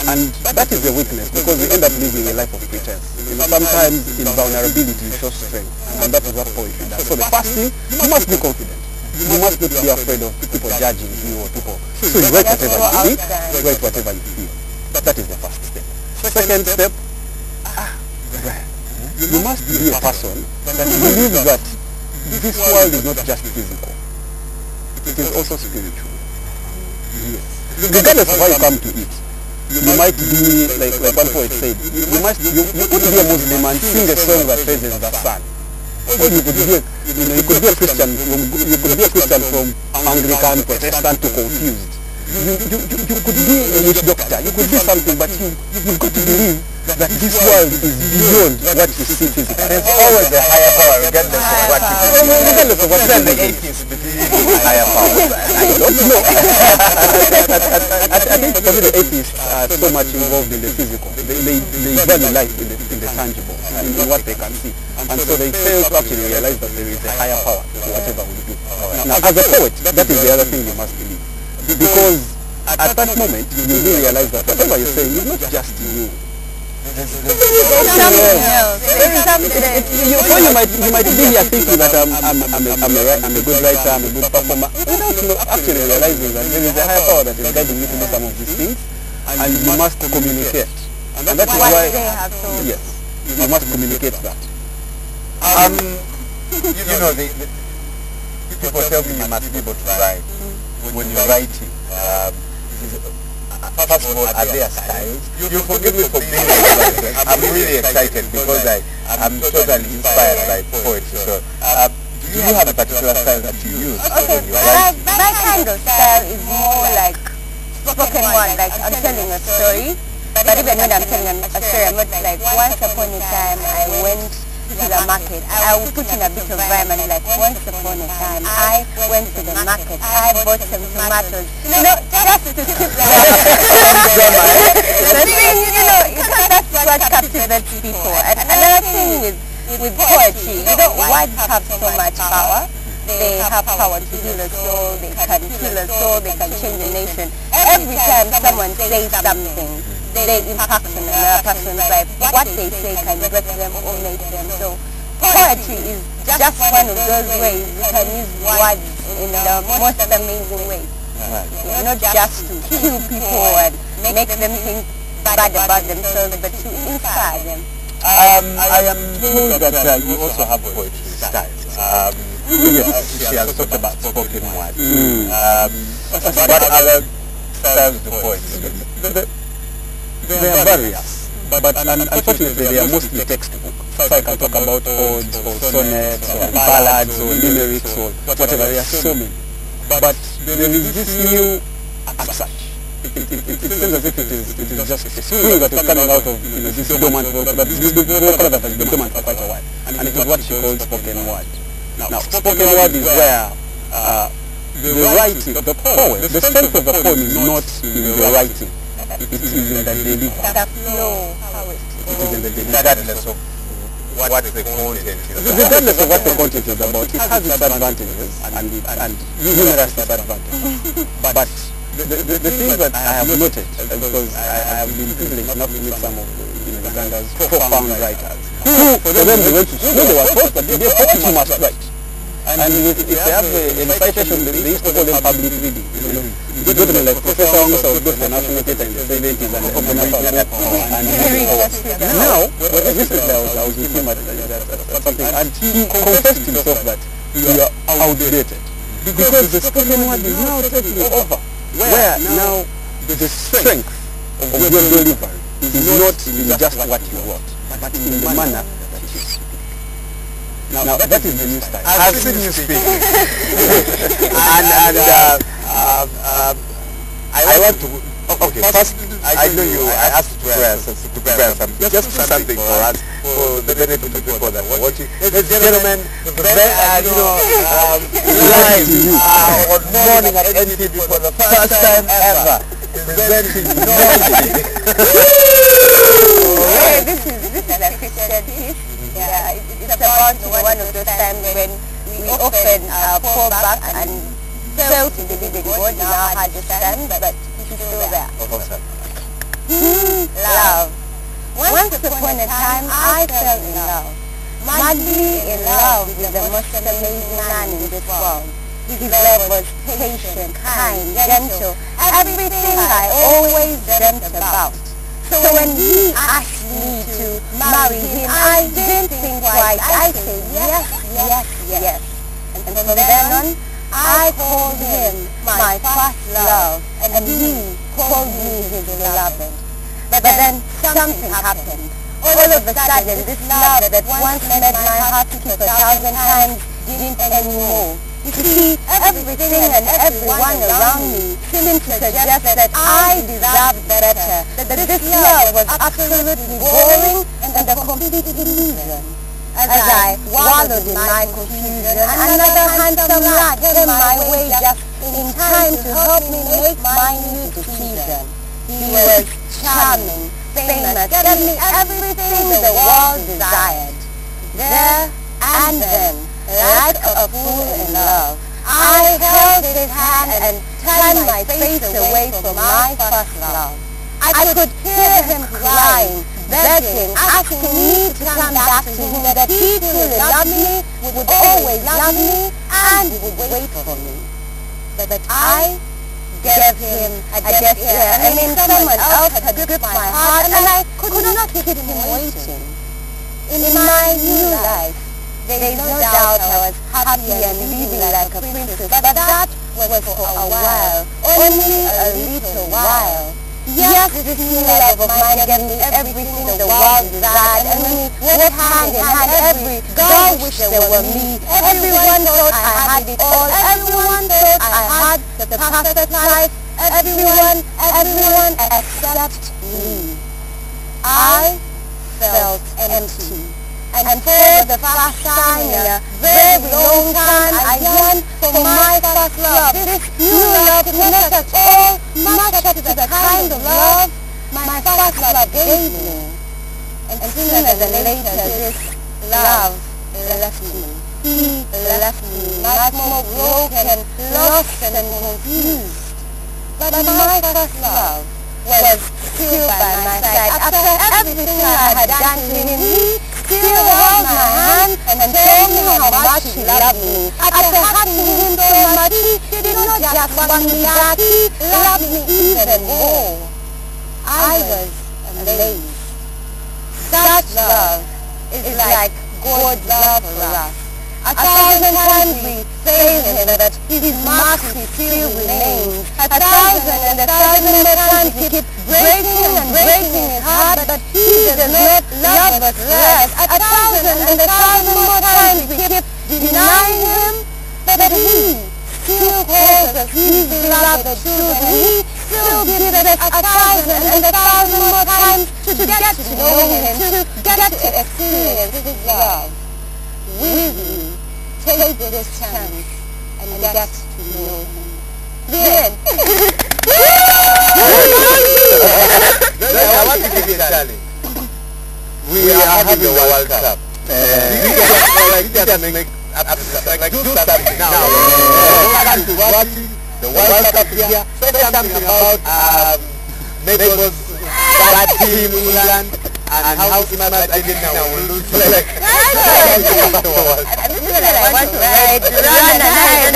And that is the weakness, because we end up living a life of pretense. Sometimes in vulnerability you show strength. And that is what poetry does. So the first thing, you must be confident. You must not be afraid of people judging you or people. So you write whatever you think, you write whatever you feel. That is the first step. Second step, you must be a person that believes that this world is not just physical. It is also spiritual. Yes. Regardless of how you come to it, you might be, like one poet said, you could be a Muslim and sing a song that praises the sun. Or you could be a Christian from Anglican, Protestant to confused. You could be a witch doctor, you could be something, but you've got to believe that this world is beyond what you see physically. There's always a higher power, regardless of what you do. Regardless of what you do. The atheists believe in a higher power. I don't know. I think because the atheists are so much involved in the physical. They value life in the tangible, in what they can see. And so they fail to actually realize that there is a higher power to whatever we do. Now, as a poet, that is the other thing you must believe. Because at that moment, you will realize that whatever you're saying is not just you. There's something else. You might be here thinking that I'm a good writer, I'm a good performer, without actually realizing that there is a higher power that is guiding you to do some of these things, and you must communicate. And that is why, yes, you must communicate that. People tell me you must be able to write. When you're writing, first of all, are there styles? You forgive me for being I'm really excited because I'm totally inspired by poetry. So, do do you have a particular style that you use? Okay, my kind of style is more like spoken word, like I'm telling a story. But even when I'm telling a story, I'm not like, once upon a time I went to the market. I will put in a bit of rhyme and like, once upon a time I went to the market. I bought some tomatoes. You know, just to keep the thing, you know, that's what captivates people. And another thing with poetry, you know, words have so much power. They have power to heal a soul, they can kill a soul, they can change a nation. Every time someone says something, they impact on another person's life. What they say can break them or make them. So poetry is just one of those ways you can use words in the most amazing ways. Not just to kill people and make them think bad about themselves, but to inspire them. I am told that you also have poetry styles. She has talked about spoken word. What other styles do poets? They are various, but unfortunately they are mostly textbook. So I can talk about odes or sonnets or ballads or limericks or whatever, there are so many. But there is this new as such. It seems as if it is just a school that is coming out of this dormant vocal that has been dormant for quite a while. And it is what she calls spoken word. Now, spoken word is where the writing, the poem, the strength of the poem is not in the writing. It is in the delivery. The flow, how it is in the delivery. Regardless of what the content is. Regardless of what the content is about, it has its advantages and numerous disadvantages. But the thing that I have noted, because I have been privileged enough to meet some of Uganda's profound writers, who, for them, they went to school, they were taught that today poetry must write. And if they have a recitation, they used to call them public reading. You go to the like Professor Ongusa would go to the National Theatre in the 70s and open up a book and read it. Now, recently I was with him at something and he confessed himself that we are outdated. Because the spoken word is now taking over. Where now the strength of your delivery is not in just what you wrote, but in the manner that you speak. Now that is the new style. I've seen you speak. I want to. Okay, first I know you. I asked you to prepare something. Just something for us, for the benefit of the people that are watching. Ladies and gentlemen, live on morning at NTV for the first time ever. Presenting This is a Christian piece. Yeah, it's about one of those times when we often fall back and felt in the living God in our hardest times, but He's still there. Love. Once upon a time, I fell in love. Madly in love with the most amazing man in this world. His love was patient, kind, gentle, everything I always dreamt about. So when he asked me to marry him, I didn't think twice. I said yes, yes, yes. And from then on, I called him my first love, and he called me his beloved. But then something happened. All of a sudden, this love that once made my heart skip 1,000 times didn't anymore. You see, everything and everyone around me seemed to suggest that I deserved better, that this love was absolutely boring and a complete illusion. As I wallowed in my confusion, another handsome lad came my way just in time to help me make my new decision. He was charming, famous, gave me everything the world desired. There and then, like a fool in love, I held his hand and turned my face away from my first love. I could hear him crying, begging, asking me to come back to him, that he truly loved me, would always love me, and would wait for me. But I gave him a deaf ear. I mean, someone else had gripped my heart, and I could not keep him waiting. In my new life, there is no doubt I was happy and living like a princess, but that was for a while, only a little while. Yes, this new love of mine gave me everything the world desired, and when worked hand in hand. Every girl wished they were me. Everyone thought I had it all. Everyone thought I had the perfect life. Everyone except me. I felt empty. And for the first time in a very long time, I yearned for my first love. This new love could not at all match up to the kind of love my first love gave me. And sooner than later, this love left me. He left me much more broken, lost and confused. But my first love was still by my side. After everything I had done to him, he still held my hand and told me how much he loved me. After hugging him so much, he did not just want me back, he loved me even more. I was amazed. Such love is like God's love for us. 1,000 times we fail him, but his mercy still remains. 1,000 and 1,000 more times we keep breaking and breaking his heart, but he does not love us less. 1,000 and 1,000 more times we keep denying him, but he still calls us his beloved children. He still gives us 1,000 and 1,000 more times to get to know him, to get to experience his love. Will you take this chance and get to know him? The end. I want to give you a challenge. We are having the World Cup. We just make do something now. The World Cup here. Say something about maybe it was bad team England and how Argentina will lose. I want to ride, run and hide.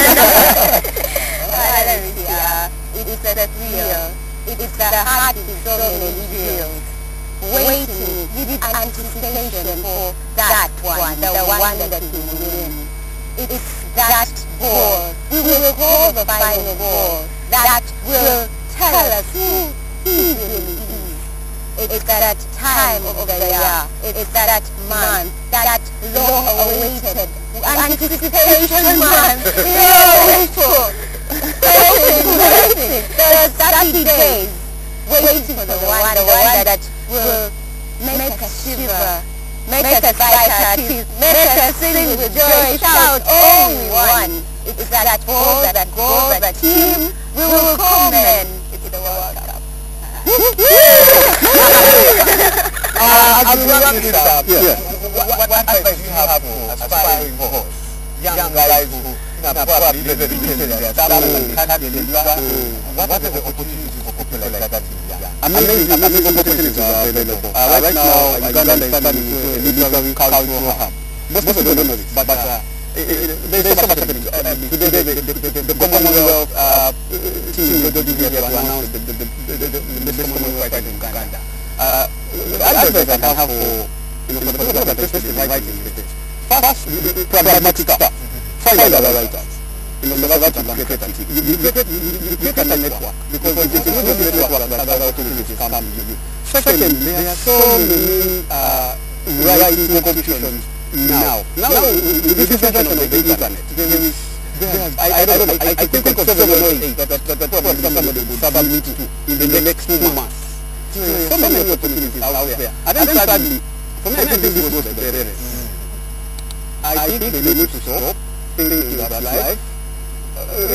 It's a thrill. It's the heart is so many drills. Waiting with anticipation for that one, the one that will win. It's that ball. We will call the final ball. That will tell us who he really is. It's that time of the year. It's that month, that long-awaited anticipation month. We all wait for. Waiting. There are 30 days waiting for the one that will make us shiver, make us bite our teeth, make us sing with joy, shout, all we want. It's that ball, that goal, that team we will call men. It's the World Cup. As we wrap this up, what advice do you have for aspiring hosts, young guys who probably even beginning their family, what are the opportunities for people like that? Amazing opportunities are available. Right now, Uganda is starting to a literary cultural hub. Most people don't know this, but there's so much happening. Today, the Commonwealth team will be here to announce the best Commonwealth fight in Uganda. The advice I have for the people that are interested in writing is this. First, pragmatic stuff. Find other writers. So that you can create a team. You create a network, because it's a good network that other opportunities come to you. Second, there are so many writing competitions now. Now, with this invention of the internet, I don't know, I think of 7 or 8 that probably somebody would submit to in the next 2 months. So many opportunities out there. And then thirdly, for me, I think this goes to the parents. I think they need to stop thinking about life. This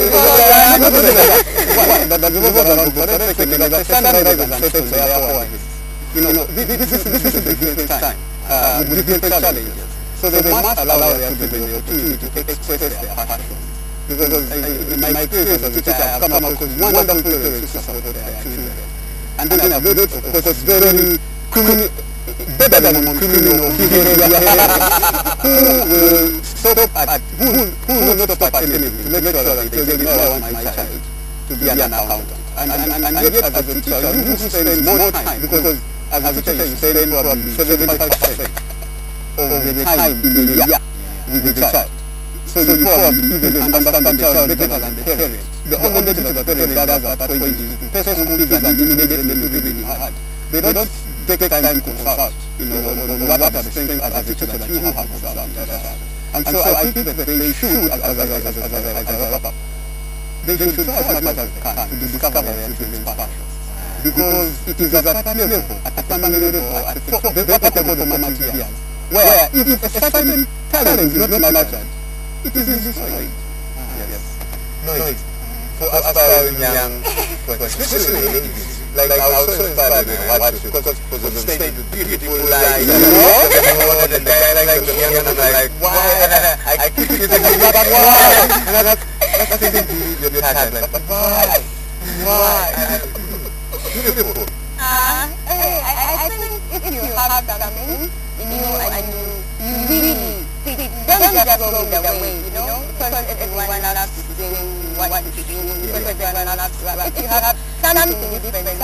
is a different time with different challenges. So they must allow their children the opportunity to express their passion. Because in my experience as a teacher, I have come across wonderful parents who support their children. And then I've noticed, of course, very better than criminal behavior who will stop at, who will not stop at anything to make sure that they tell me, no, I want my child to be an accountant. And yet as a teacher, you spend more time, because as a teacher you spend probably 75% of the time in a year with the child. So you probably even understand the child better than the parents. The only thing that the parents does at that point is to test school fees and eliminate them to really hard. They don't take time to consult, on what are the strengths as a teacher that you have as a child. And so I think that they should, as a wrap up, they should try as much as they can to discover their children's passions. Because it is at that level, at the family level, at the upper level of materials, where if a certain talent is not nurtured, it is destroyed. Yes. No, for aspiring young, especially ladies, like I was so inspired when I watched it, because on stage with beautiful lights, and the dialect of the young, and I'm like, why? I keep it in the back, why? And that's your talent, but why? Why? Beautiful. I think if you have something in you and you really don't just go the way, because everyone loves to sing what to sing, because everyone loves to rap. If you have something different,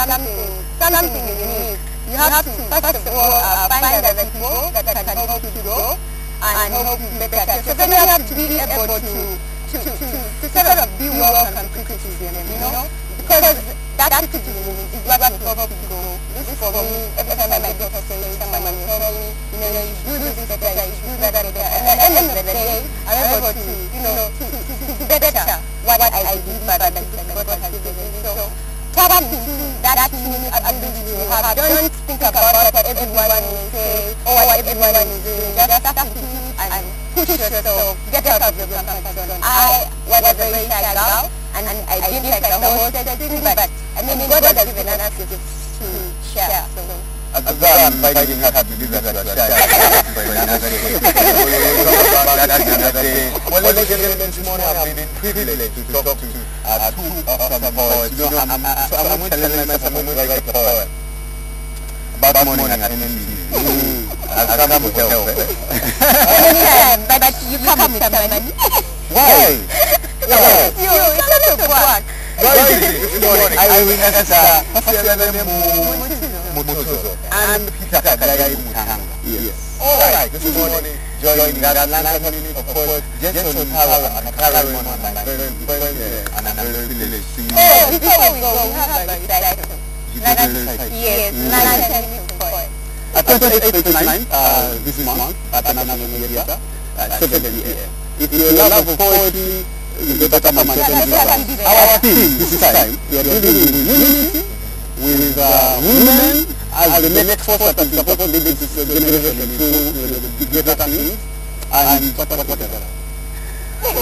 something unique, you have to first of all find other people that can help you to grow and help you better. So then you have to be able to sort of be welcome to criticism, because that criticism is what will help you grow. This for me, every time I get to say someone will tell me, you do this better, you do that better, and at the end of the day, I'm able to better what I do better than what has given me. So tap into that unique ability you have. Don't think about what everyone will say or what everyone is doing. Just tap into and push yourself, get out of your comfort zone. I was a very shy girl, and I didn't like the whole setting, but God has given us gifts to share. So at the time, fighting had to do that at well, ladies and gentlemen, this morning I've been privileged to talk to two awesome poets. I'm going to tell myself I'm going to write a poem about morning at NTV. I'll come with help. Anytime, but you come with some money. Why? It's not a work. Why is it this morning? I will answer Mutuzo and Peter Kadai Mutanga. Yes. Alright, this morning joining that land community of course, Jason Power and Karen on my very friend and another village. Oh, before we go, we have a recital. Yes, 9:10. At 28:39 this month at National Theatre at 7 p.m. If you love poetry, you better come and attend our team this time. We are dealing with unity, with women as the next force that is supposed to lead this generation into greater things and whatever.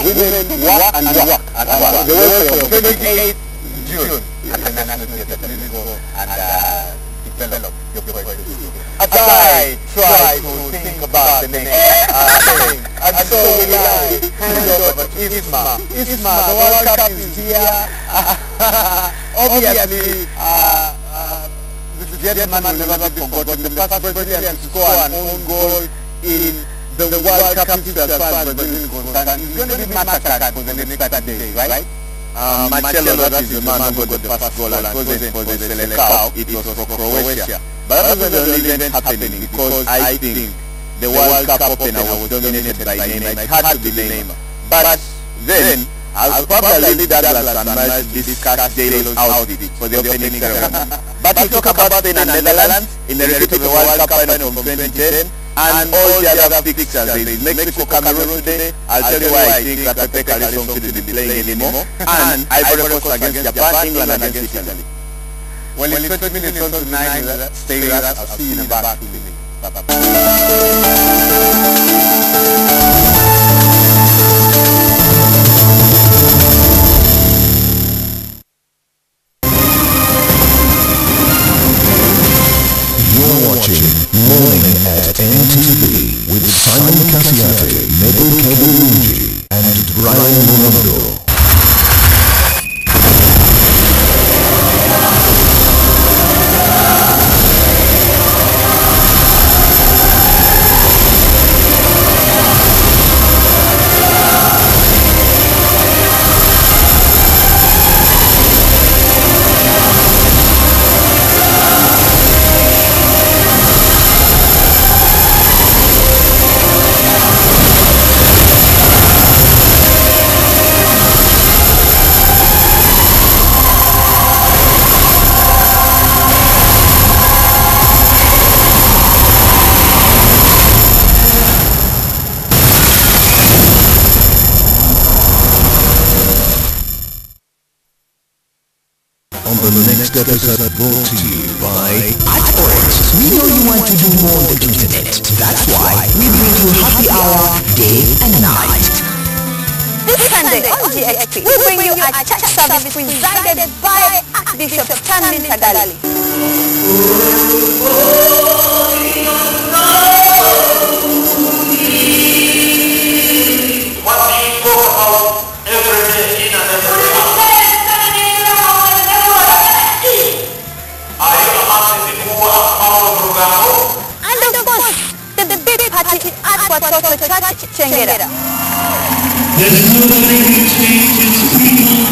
Women work and work at the welfare of 28th June at the National Theatre. Please go and develop your poetry. As I try to think about the next thing, and so will I hand over to Isma. Isma, the World Cup is here. Obviously, the gentleman will never be forgotten. The first Brazilian to score an own goal in the World Cup history as far as Brazil is concerned. It's going to be massacred for the next 30 days, right? Marcelo, that is the man who got the first goal and wasn't for the Selecao, it was for Croatia. But that was the event happening because I think the World Cup opener was dominated by Neymar. It had to be Neymar. But then, I'll probably leave Douglas and Miles to discuss J-Lo's outfit for the opening ceremony. But we'll talk about Spain and Netherlands in the repeat of the World Cup final from 2010 and all the other fixtures. There is Mexico, Cameroon today. I'll tell you why I think that Pepe Carlson shouldn't be playing anymore. And Ivory Coast against Japan, England against Italy. Well, it's 20 minutes on to 9. Stay with us. I'll see you in about 2 minutes. You're watching Morning at NTV with Simon Cassiati, Mabel Keberunji, and Brian Munondo. The next episode brought to you by At Orange, we know you want to do more on the internet. That's why we bring you happy hour day and night. This Sunday on GXP, we bring you a church service presided by Archbishop Tanmin Tagali. And of course, the big party at Watoto Church, Chengera. There's nobody who changes people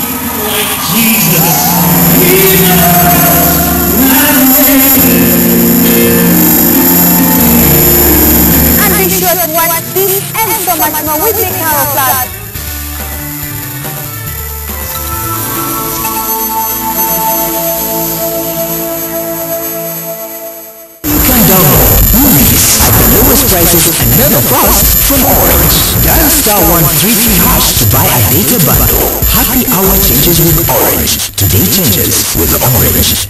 like Jesus. And be sure to watch this and so much more with me, Carol Clark. Movies at the lowest prices and never fast from Orange. Dial star 133 hash to buy a data bundle. Happy hour changes with Orange. Today changes with Orange.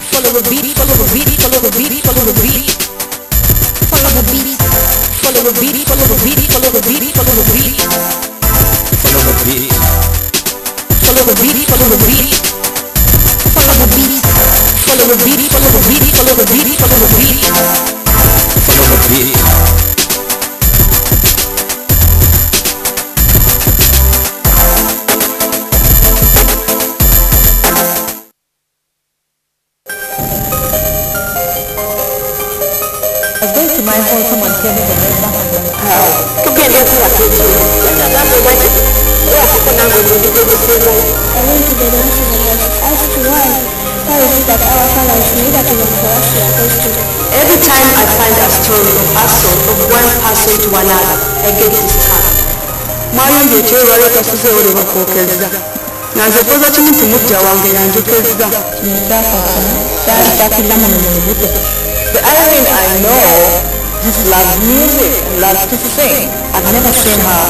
Follow the beat, follow the beat, follow the beat, follow the beat. Follow the beat, follow the beat, follow the beat, follow the beat, follow the beat. Follow the beat, follow the beat, follow the beat. Follow the beat, follow the beat, follow the beat, follow the beat, follow the beat. Follow the beat. My home, someone came in and made back and to get there to what you do. I went to the dancing and I asked why is it that our father is negative for us to oppose to? Every time I find a story of assault of one person to another, I get disturbed. Mayo ndiye wale kasuze ole bakokeza. Naze poza chini tumutya wange yanjokeza. The other thing I know, just loves music and loves to sing. I've never seen her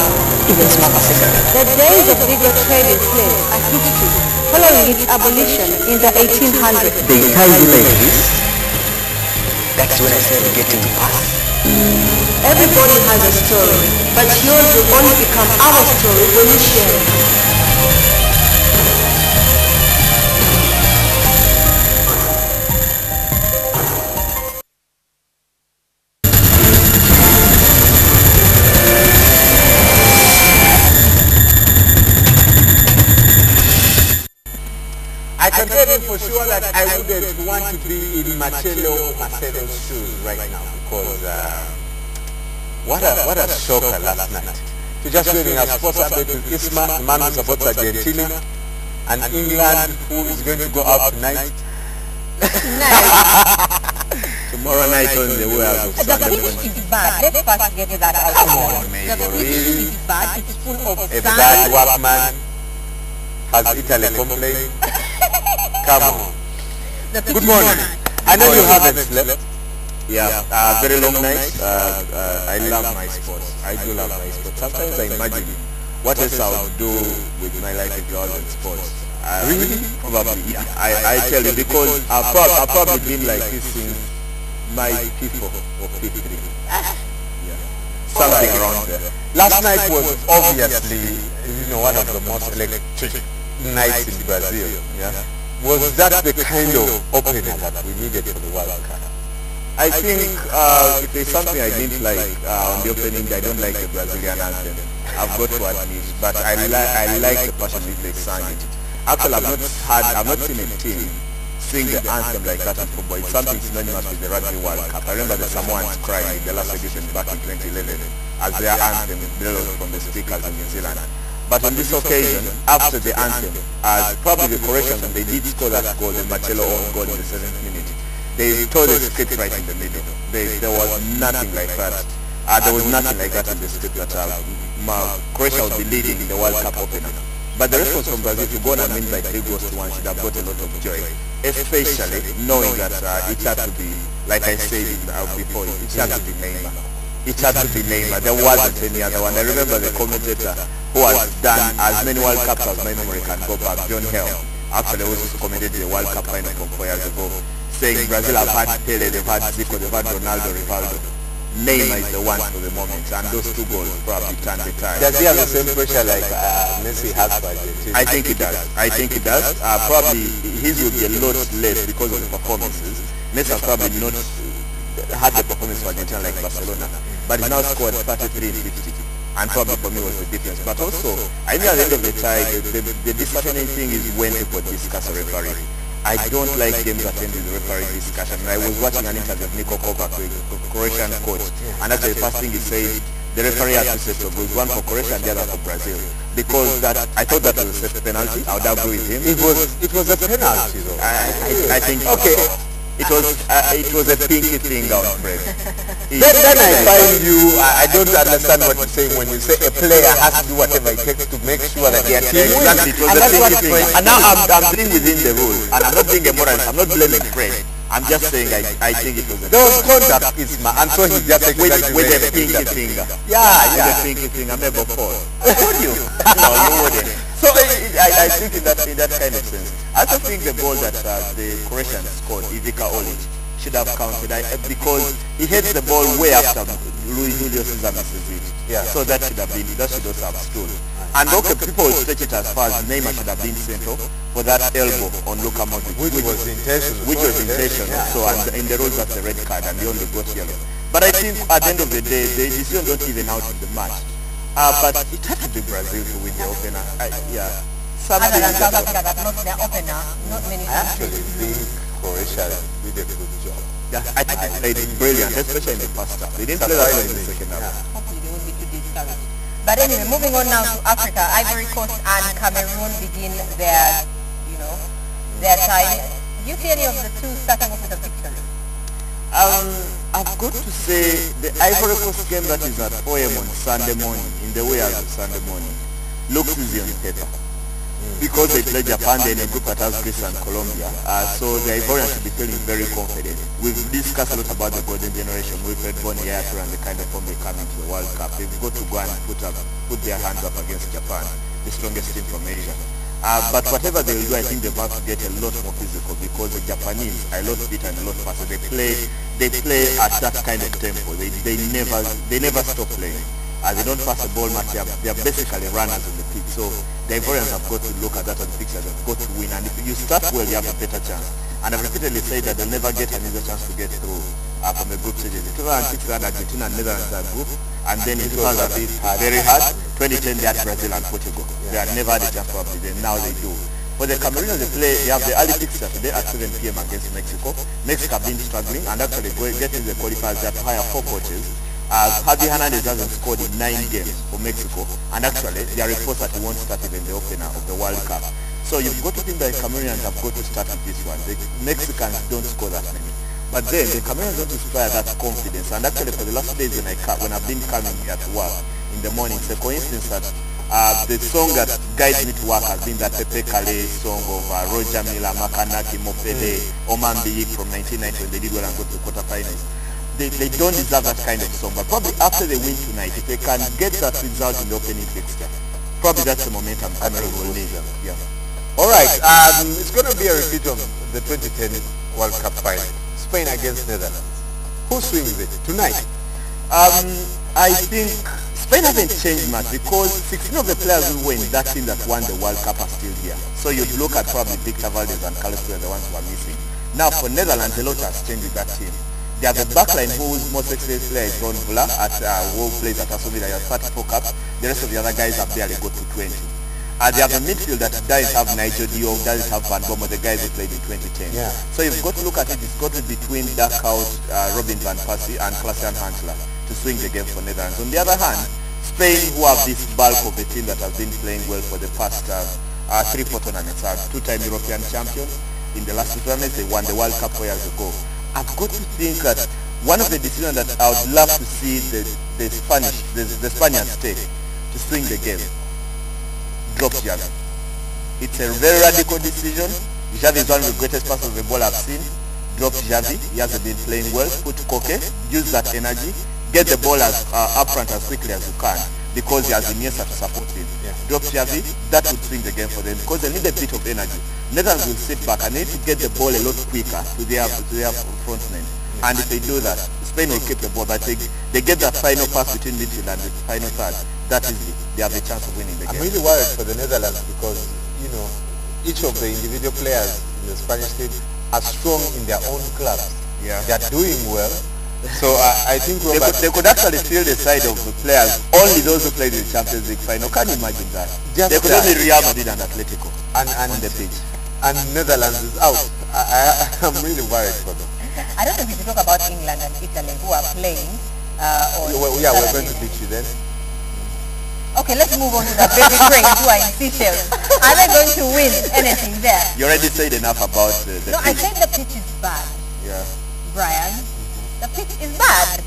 even smoke a cigarette. The days of legal trade in slaves are history, following its abolition in the 1800s. The entire villages, that's when I started getting past. Everybody has a story, but yours will only become our story when you share it. I can tell you for sure that I wouldn't want to be in Marcello or Marcelo's shoes right now because what a shocker last night. To just winning a sports update with Isma, the man who supports Argentina, and England, who is going to go out tonight. Tomorrow night on the way. The finish is bad. Let's first get that out. Come on, mate. The finish is bad. It's full of A sand. bad workman has Italy complained. Come on. Good morning. I know you haven't slept. Yeah, very long night. I love my sports. I do love my sports. Sometimes I imagine what else I would do with my life if I was in sports. Really? Probably, yeah. I tell you, because I've probably been like this since my P4 or P3. Yeah. Something around there. Last night was obviously, one of the most electric nights in Brazil. Yeah. Was that the kind of opener that we needed for the World Cup? I think if there's something I didn't like on the opening, I don't like the Brazilian anthem. I've got to admit, but I like the passion with they sang it. Actually, I've not seen a team sing the anthem like that in football. It's something synonymous with the Rugby World Cup. I remember the Samoans crying in the last edition back in 2011 as their anthem blew from the speakers in New Zealand. But on this occasion, after the anthem, probably the correction, they did score that goal, the Marcello own goal in the 7th minute. They tore the script right in the middle. There was nothing like that. There was nothing like that in the script that Croatia would be leading in the World Cup opener. But the response from Brazil to go and win by 3-1 should have got a lot of joy, especially knowing that it had to be, like I said before, it had to be Neymar. It had to be Neymar. There wasn't any other one. I remember the commentator who has done as many World Cups as my memory can go back, John Hill, actually also commented the World Cup final from 4 years ago, saying Brazil have had Pele, they've had Zico, they've had Ronaldo, Rivaldo. Neymar is the one for the moment, and those 2 goals probably turned the tide. Does he have the same pressure like Messi has for Argentina? I think it does. I think it does. Probably his will be a lot less because of the performances. Messi has probably not had the performance for Argentina like Barcelona, but he now scored 33 in 50. And probably for me was the difference. But also, I think at the end of the time, the disheartening thing is when people discuss a referee. I don't like games that end with referee discussion. I was watching an interview of Niko Kovac, the Croatian coach, and that's the first thing he said, the referee had 2 sets of goals, one for Croatia and the other for Brazil. Because that, I thought that was a set penalty. I would agree with him. It was a penalty though. I think okay. It was a pinky thing out, Fred. Then I find you, I don't understand what you're saying when you say a player has to do whatever it takes to make sure that their team wins. Exactly, it was a pinky thing. And now I'm dealing within the rules, and I'm not being a moralist, I'm not blaming Fred. I'm just saying I think it was a there was contact, Isma, and so he just with a pinky finger. Yeah. With a pinky finger, maybe fall. Would you? No, you wouldn't. So I think in that kind of sense, I also think the goal that the Croatians scored, Ivica Olic, should have counted because he hits the ball way after Julio Cesar misses it. Yeah. So that should also have stood. And okay, people will stretch it as far as Neymar should have been sent off for that elbow on Luka Modric, which was intentional. Yeah. So and in the rules that's a red card and they only got yellow. But I think at the end of the day, the decision don't even out in the match. But it had to be Brazil to win the opener. Something other than South Africa that lost their opener, not many I actually think Croatia did a good job. Yeah, I think they did brilliant, especially in the first half. They didn't play that well in the second half. Hopefully they won't be too discouraged. But anyway, moving on now to Africa, Ivory Coast and Cameroon begin their, their tie. Do you see any of the 2 starting off with a victory? I've got to say the Ivory Coast game that is at OM on Sunday morning, in the way of Sunday morning, looks easy on paper. Because they play Japan, they're in a group that has Greece and Colombia. So the Ivorians should be feeling very confident. We've discussed a lot about the golden generation. We've heard Bonnie Yato and the kind of form they come into the World Cup. They've got to go and put their hands up against Japan, the strongest team from Asia. But whatever they will do, I think they have to get a lot more physical because the Japanese are a lot fitter and a lot faster. They play at that kind of tempo. They never stop playing. They don't pass the ball much. They are basically runners on the pitch. So the Ivorians have got to look at that on the picture. They've got to win. And if you start well, you have a better chance. And I've repeatedly said that they'll never get another chance to get through from the group stages. In 2006, they had Argentina and Netherlands that group. And then in 2008, very hard. 2010, they had Brazil and Portugal. They had never had a chance probably. Then now they do. For the Cameroonians, they have the early fixture today at 7 p.m. against Mexico. Mexico have been struggling and actually getting the qualifiers. They have to hire 4 coaches. Javi Hernandez hasn't scored in 9 games for Mexico, and actually there are reports that he won't start even the opener of the World Cup. So you've got to think that the Cameroonians have got to start with this one. The Mexicans don't score that many. But then the Cameroonians don't inspire that confidence, and actually for the last days when I've been coming here to work in the morning, it's a coincidence that the song that guides me to work has been that Pepe Kale song of Roger Miller, Makanaki, Mopede, Oman Biyik from 1990 when they did well and got to the quarterfinals. They don't deserve that kind of song, but probably after they win tonight, if they can get that result in the opening fixture, probably that's the momentum Cameroon will need. Yeah. All right, it's going to be a repeat of the 2010 World Cup final, Spain against Netherlands. Who swings it tonight? I think Spain hasn't changed much because 16 of the players who were in that team that won the World Cup are still here. So you'd look at probably Victor Valdez and Carlos Pérez, the ones who are missing. Now for Netherlands, a lot has changed with that team. They have the backline whose most experienced player is Ron Vula who plays at Aston Villa. He has 34 caps. The rest of the other guys have barely got to 20. They have a midfield that doesn't have Nigel Diop, doesn't have Van Bommel, the guys who played in 2010. Yeah. So you've got to look at it. It's got to be between Darkhout, Robin van Persie and Klaas-Jan Huntelaar to swing the game for Netherlands. On the other hand, Spain, who have this bulk of the team that have been playing well for the past 3-4 tournaments, are 2-time European champions. In the last 2 tournaments, they won the World Cup 4 years ago. I've got to think that one of the decisions that I would love to see the Spaniards take to swing the game, drop Thiago. It's a very radical decision. Javi is one of the greatest passers of the ball I've seen. Drop Javi, he hasn't been playing well. Put Koke, use that energy, get the ball as up front as quickly as you can, because he has Iniesta to support him. Drop Javi, that would swing the game for them, because they need a bit of energy. Netherlands will sit back and need to get the ball a lot quicker to their front men. And if they do that, Spain will keep the ball, but they get that final pass between midfield and the final third. That is they have a chance of winning the game. I'm really worried for the Netherlands because, you know, each of the individual players in the Spanish team are strong in their own clubs. Yeah. They are doing well. So I think they could actually fill the side of the players, only those who played in the Champions League final. Can you imagine that? They could only Real Madrid and Atletico on the pitch. And Netherlands is out. I'm really worried for them. I don't know if you talk about England and Italy who are playing. Yeah, we're going to beat you then. Okay, let's move on to the baby cranes who are in Seychelles. Are they going to win anything there? You already said enough about the No, pitch. I said the pitch is bad. Yeah. Brian, the pitch is bad.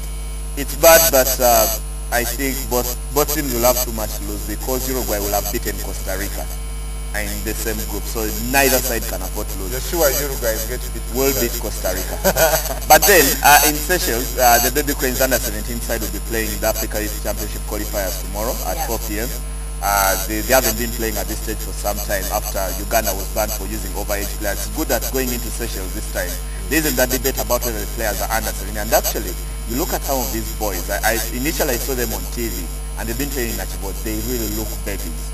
It's bad, but I think both teams will have too much to lose, because Uruguay will have beaten Costa Rica in the same group, so neither side can afford to lose. You're sure Uruguay is going to beat Costa Rica. But then in Seychelles, the baby cranes under 17 side will be playing the Africa Youth Championship qualifiers tomorrow at 4 p.m. They haven't been playing at this stage for some time after Uganda was banned for using overage players. It's good that going into Seychelles this time, there isn't that debate about whether the players are under 17. And actually, you look at some of these boys. Initially I saw them on TV, and they've been playing in Achibot. They really look babies.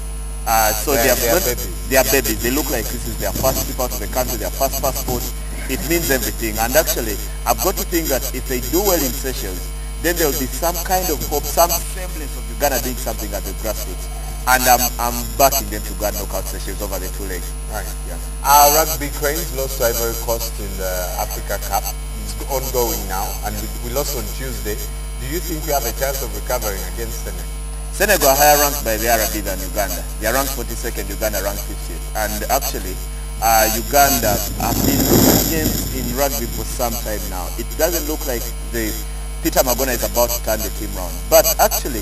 So they are babies. They look like this is their first trip out of the country, their first passport. It means everything. And actually, I've got to think that if they do well in Seychelles, then there will be some kind of hope, some semblance of Uganda doing something at the grassroots. And I'm backing them to go and knock out Seychelles over the 2 legs. Right. Yeah. Our rugby cranes lost to Ivory Coast in the Africa Cup. It's ongoing now, and we lost on Tuesday. Do you think we have a chance of recovering against Senegal? Senegal are higher ranked by the RB than Uganda. They are ranked 42nd, Uganda ranked 50th. And actually, Uganda have been losing games in rugby for some time now. It doesn't look like Peter Magona is about to turn the team round. But actually,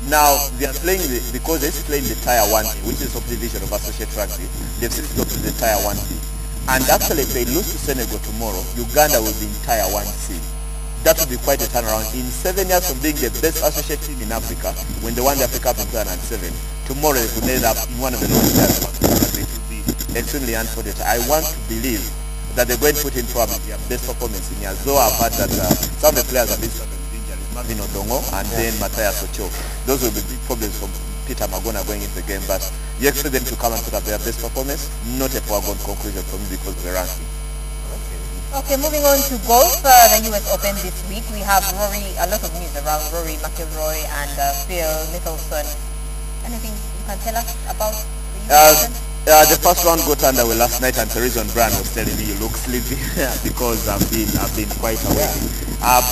now they are playing because they used to play in the Tier 1, which is subdivision of associate rugby. They've since got to the Tier 1B. And actually, if they lose to Senegal tomorrow, Uganda will be in Tier 1C. That would be quite a turnaround. In 7 years from being the best associate team in Africa, when they won the Africa Cup in 2007, tomorrow they could end up in one of the lowest tiers. It would be extremely unfortunate. I want to believe that they're going to put in probably their best performance in years. Though I've heard that some of the players have been struggling with injuries, Marvin Odongo and then Matthias Ocho. Those will be big problems for Peter Magona going into the game, but you expect them to come and put up their best performance. Not a foregone conclusion for me because of the ranking. Okay, moving on to golf, the US Open this week. We have a lot of news around Rory McIlroy and Phil Mickelson. Anything you can tell us about the US Open? The first round got underway last night, and Teresa Brand was telling me you look sleepy because I've been quite awake.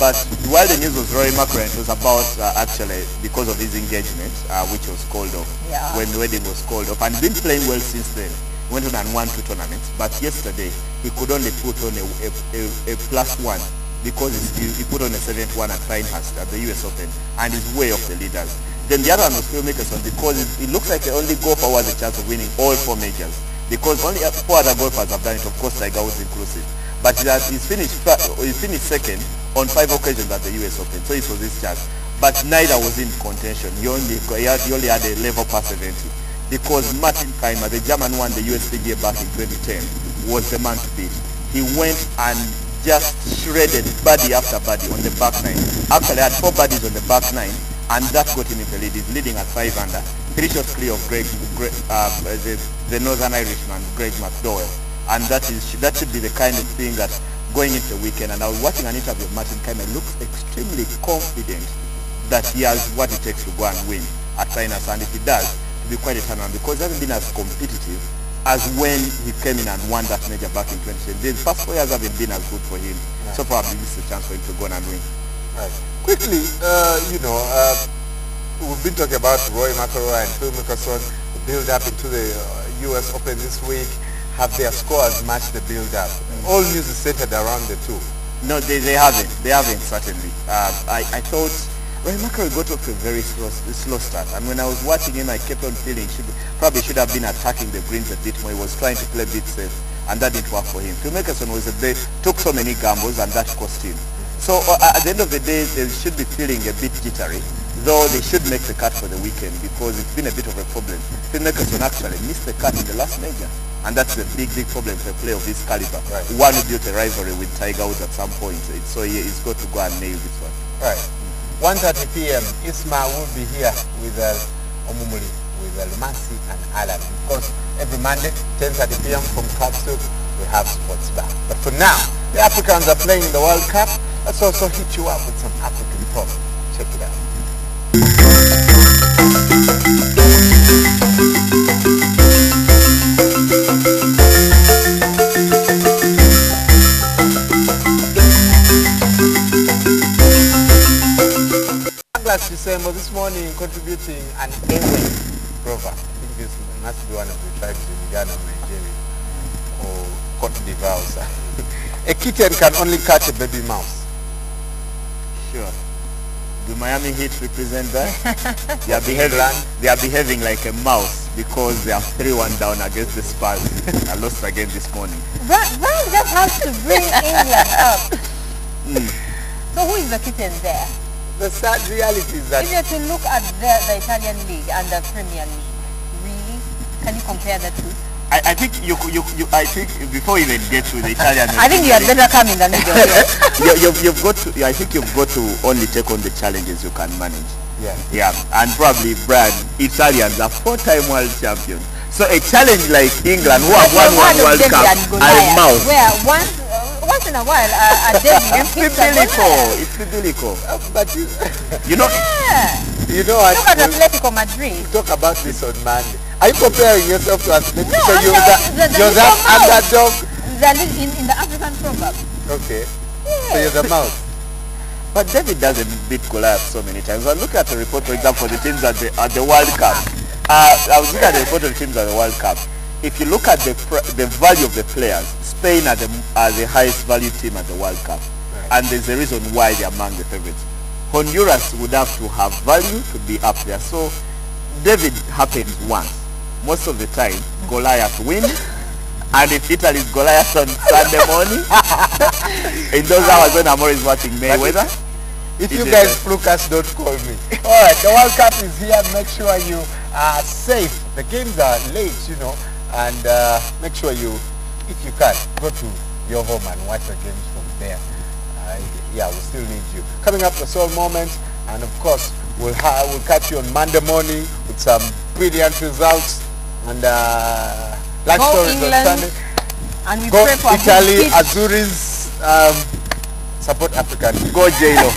But while the news was Rory McIlroy, it was about actually because of his engagement, which was called off when the wedding was called off, and been playing well since then. Went on and won 2 tournaments, but yesterday he could only put on a +1 because he put on a 7th one at Pinehurst at the US Open, and is way off the leaders. Then the other one was Phil Mickelson, because it looks like the only golfer who has a chance of winning all 4 majors, because only 4 other golfers have done it, of course Tiger Woods inclusive. But he's finished 2nd on 5 occasions at the US Open, so it was his chance. But neither was in contention. He only had a level pass event. Because Martin Keimer, the German who won the USPGA back in 2010, was the man to beat. He went and just shredded birdie after birdie on the back 9. Actually had 4 birdies on the back 9, and that got him in the lead. He's leading at 5 under, 3 shots clear of the Northern Irishman, Greg McDowell. And that should be the kind of thing that going into the weekend. And I was watching an interview of Martin Keimer, looks extremely confident that he has what it takes to go and win at Pinehurst, and if he does, be quite a turnaround, because he hasn't been as competitive as when he came in and won that major back in 2010. The past 4 years haven't been as good for him, so probably this is a chance for him to go and win. Right. Quickly, we've been talking about Rory McIlroy and Phil Mickelson, the build-up into the US Open this week. Have their scores matched the build-up? All news is centered around the two. No, they haven't. They haven't, certainly. I thought Roy McIlroy got off to a very slow start, and when I was watching him, I kept on feeling probably should have been attacking the greens a bit more. He was trying to play a bit safe, and that didn't work for him. Phil Mickelson took so many gambles, and that cost him. So at the end of the day, they should be feeling a bit jittery, though they should make the cut for the weekend because it's been a bit of a problem. Phil Mickelson actually missed the cut in the last major, and that's a big problem for a player of this caliber. Right. One who built a rivalry with Tiger Woods at some point, so he's got to go and nail this one. Right. 1:30 p.m. Isma will be here with Omumuli, with Lumansi and Alan. Of course, every Monday, 10:30 p.m. from Kapsuk, we have Sports Bar. But for now, the Africans are playing in the World Cup. Let's also hit you up with some African pop. Check it out. December this morning contributing an Ewe rover. I think this must be one of the tribes in Ghana, Nigeria, or Cote d'Ivoire. A kitten can only catch a baby mouse. Sure. Do Miami Heat represent that? they are behaving like a mouse because they are 3-1 down against the Spurs. I lost again this morning. Brian just has to bring England up. So who is the kitten there? The sad reality is that if you're to look at the Italian league and the Premier League, really, can you compare the two? I think I think before you even get to the Italian, I think you had better come in the middle. you've got to. I think you've got to only take on the challenges you can manage. Yeah. Yeah, and probably Brad, Italians are 4-time world champions. So a challenge like England, who have won one World Cup, are a mouse. Where once in a while, a David it's biblical. But you know, you know what? Look at Atletico Madrid. Talk about this on Monday. Are you comparing yourself to Atletico? No, so you're that underdog. In the African proverb. Okay. Yeah. So you're the mouse. But David doesn't beat Goliath so many times. But look at the report, for example, for the teams at the World Cup. I was looking at the report of the teams at the World Cup. If you look at the value of the players, Spain are the highest value team at the World Cup. Right. And there's a reason why they're among the favorites. Honduras would have to have value to be up there. So David happens once. Most of the time, Goliath wins. And if Italy's Goliath on Sunday morning, in those hours when Amor is watching Mayweather. If you guys fluke us, don't call me. Alright, the World Cup is here. Make sure you are safe. The games are late, you know. And make sure you, if you can, go to your home and watch the games from there. Yeah, we still need you. Coming up, the Soul Moment. And of course, we'll catch you on Monday morning with some brilliant results. And life stories England, on Sunday. And we go pray for Italy, Azuris, support African. Go J-Lo.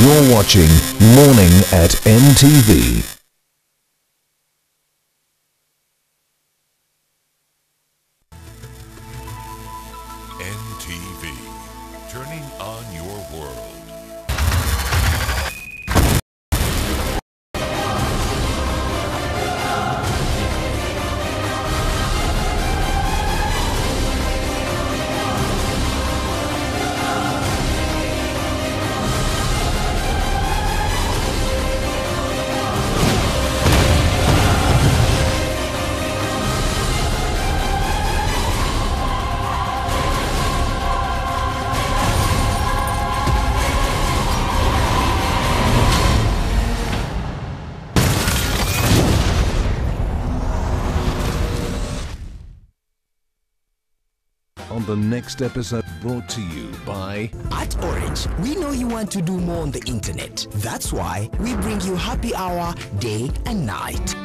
You're watching Morning at NTV. NTV, turning on your world. On the next episode, brought to you by... At Orange, we know you want to do more on the internet. That's why we bring you happy hour day and night.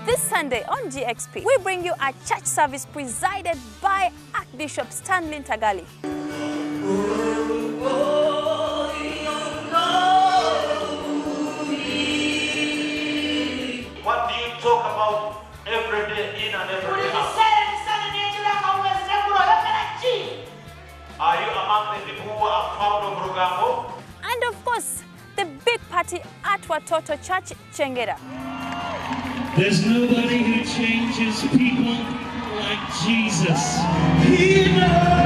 This Sunday on GXP, we bring you a church service presided by Archbishop Stanley Tagali. What do you talk about every day in and every day out? Are you among the people who are proud of Rugambo? Party at Watoto Church, Chengera. There's nobody who changes people like Jesus. He knows.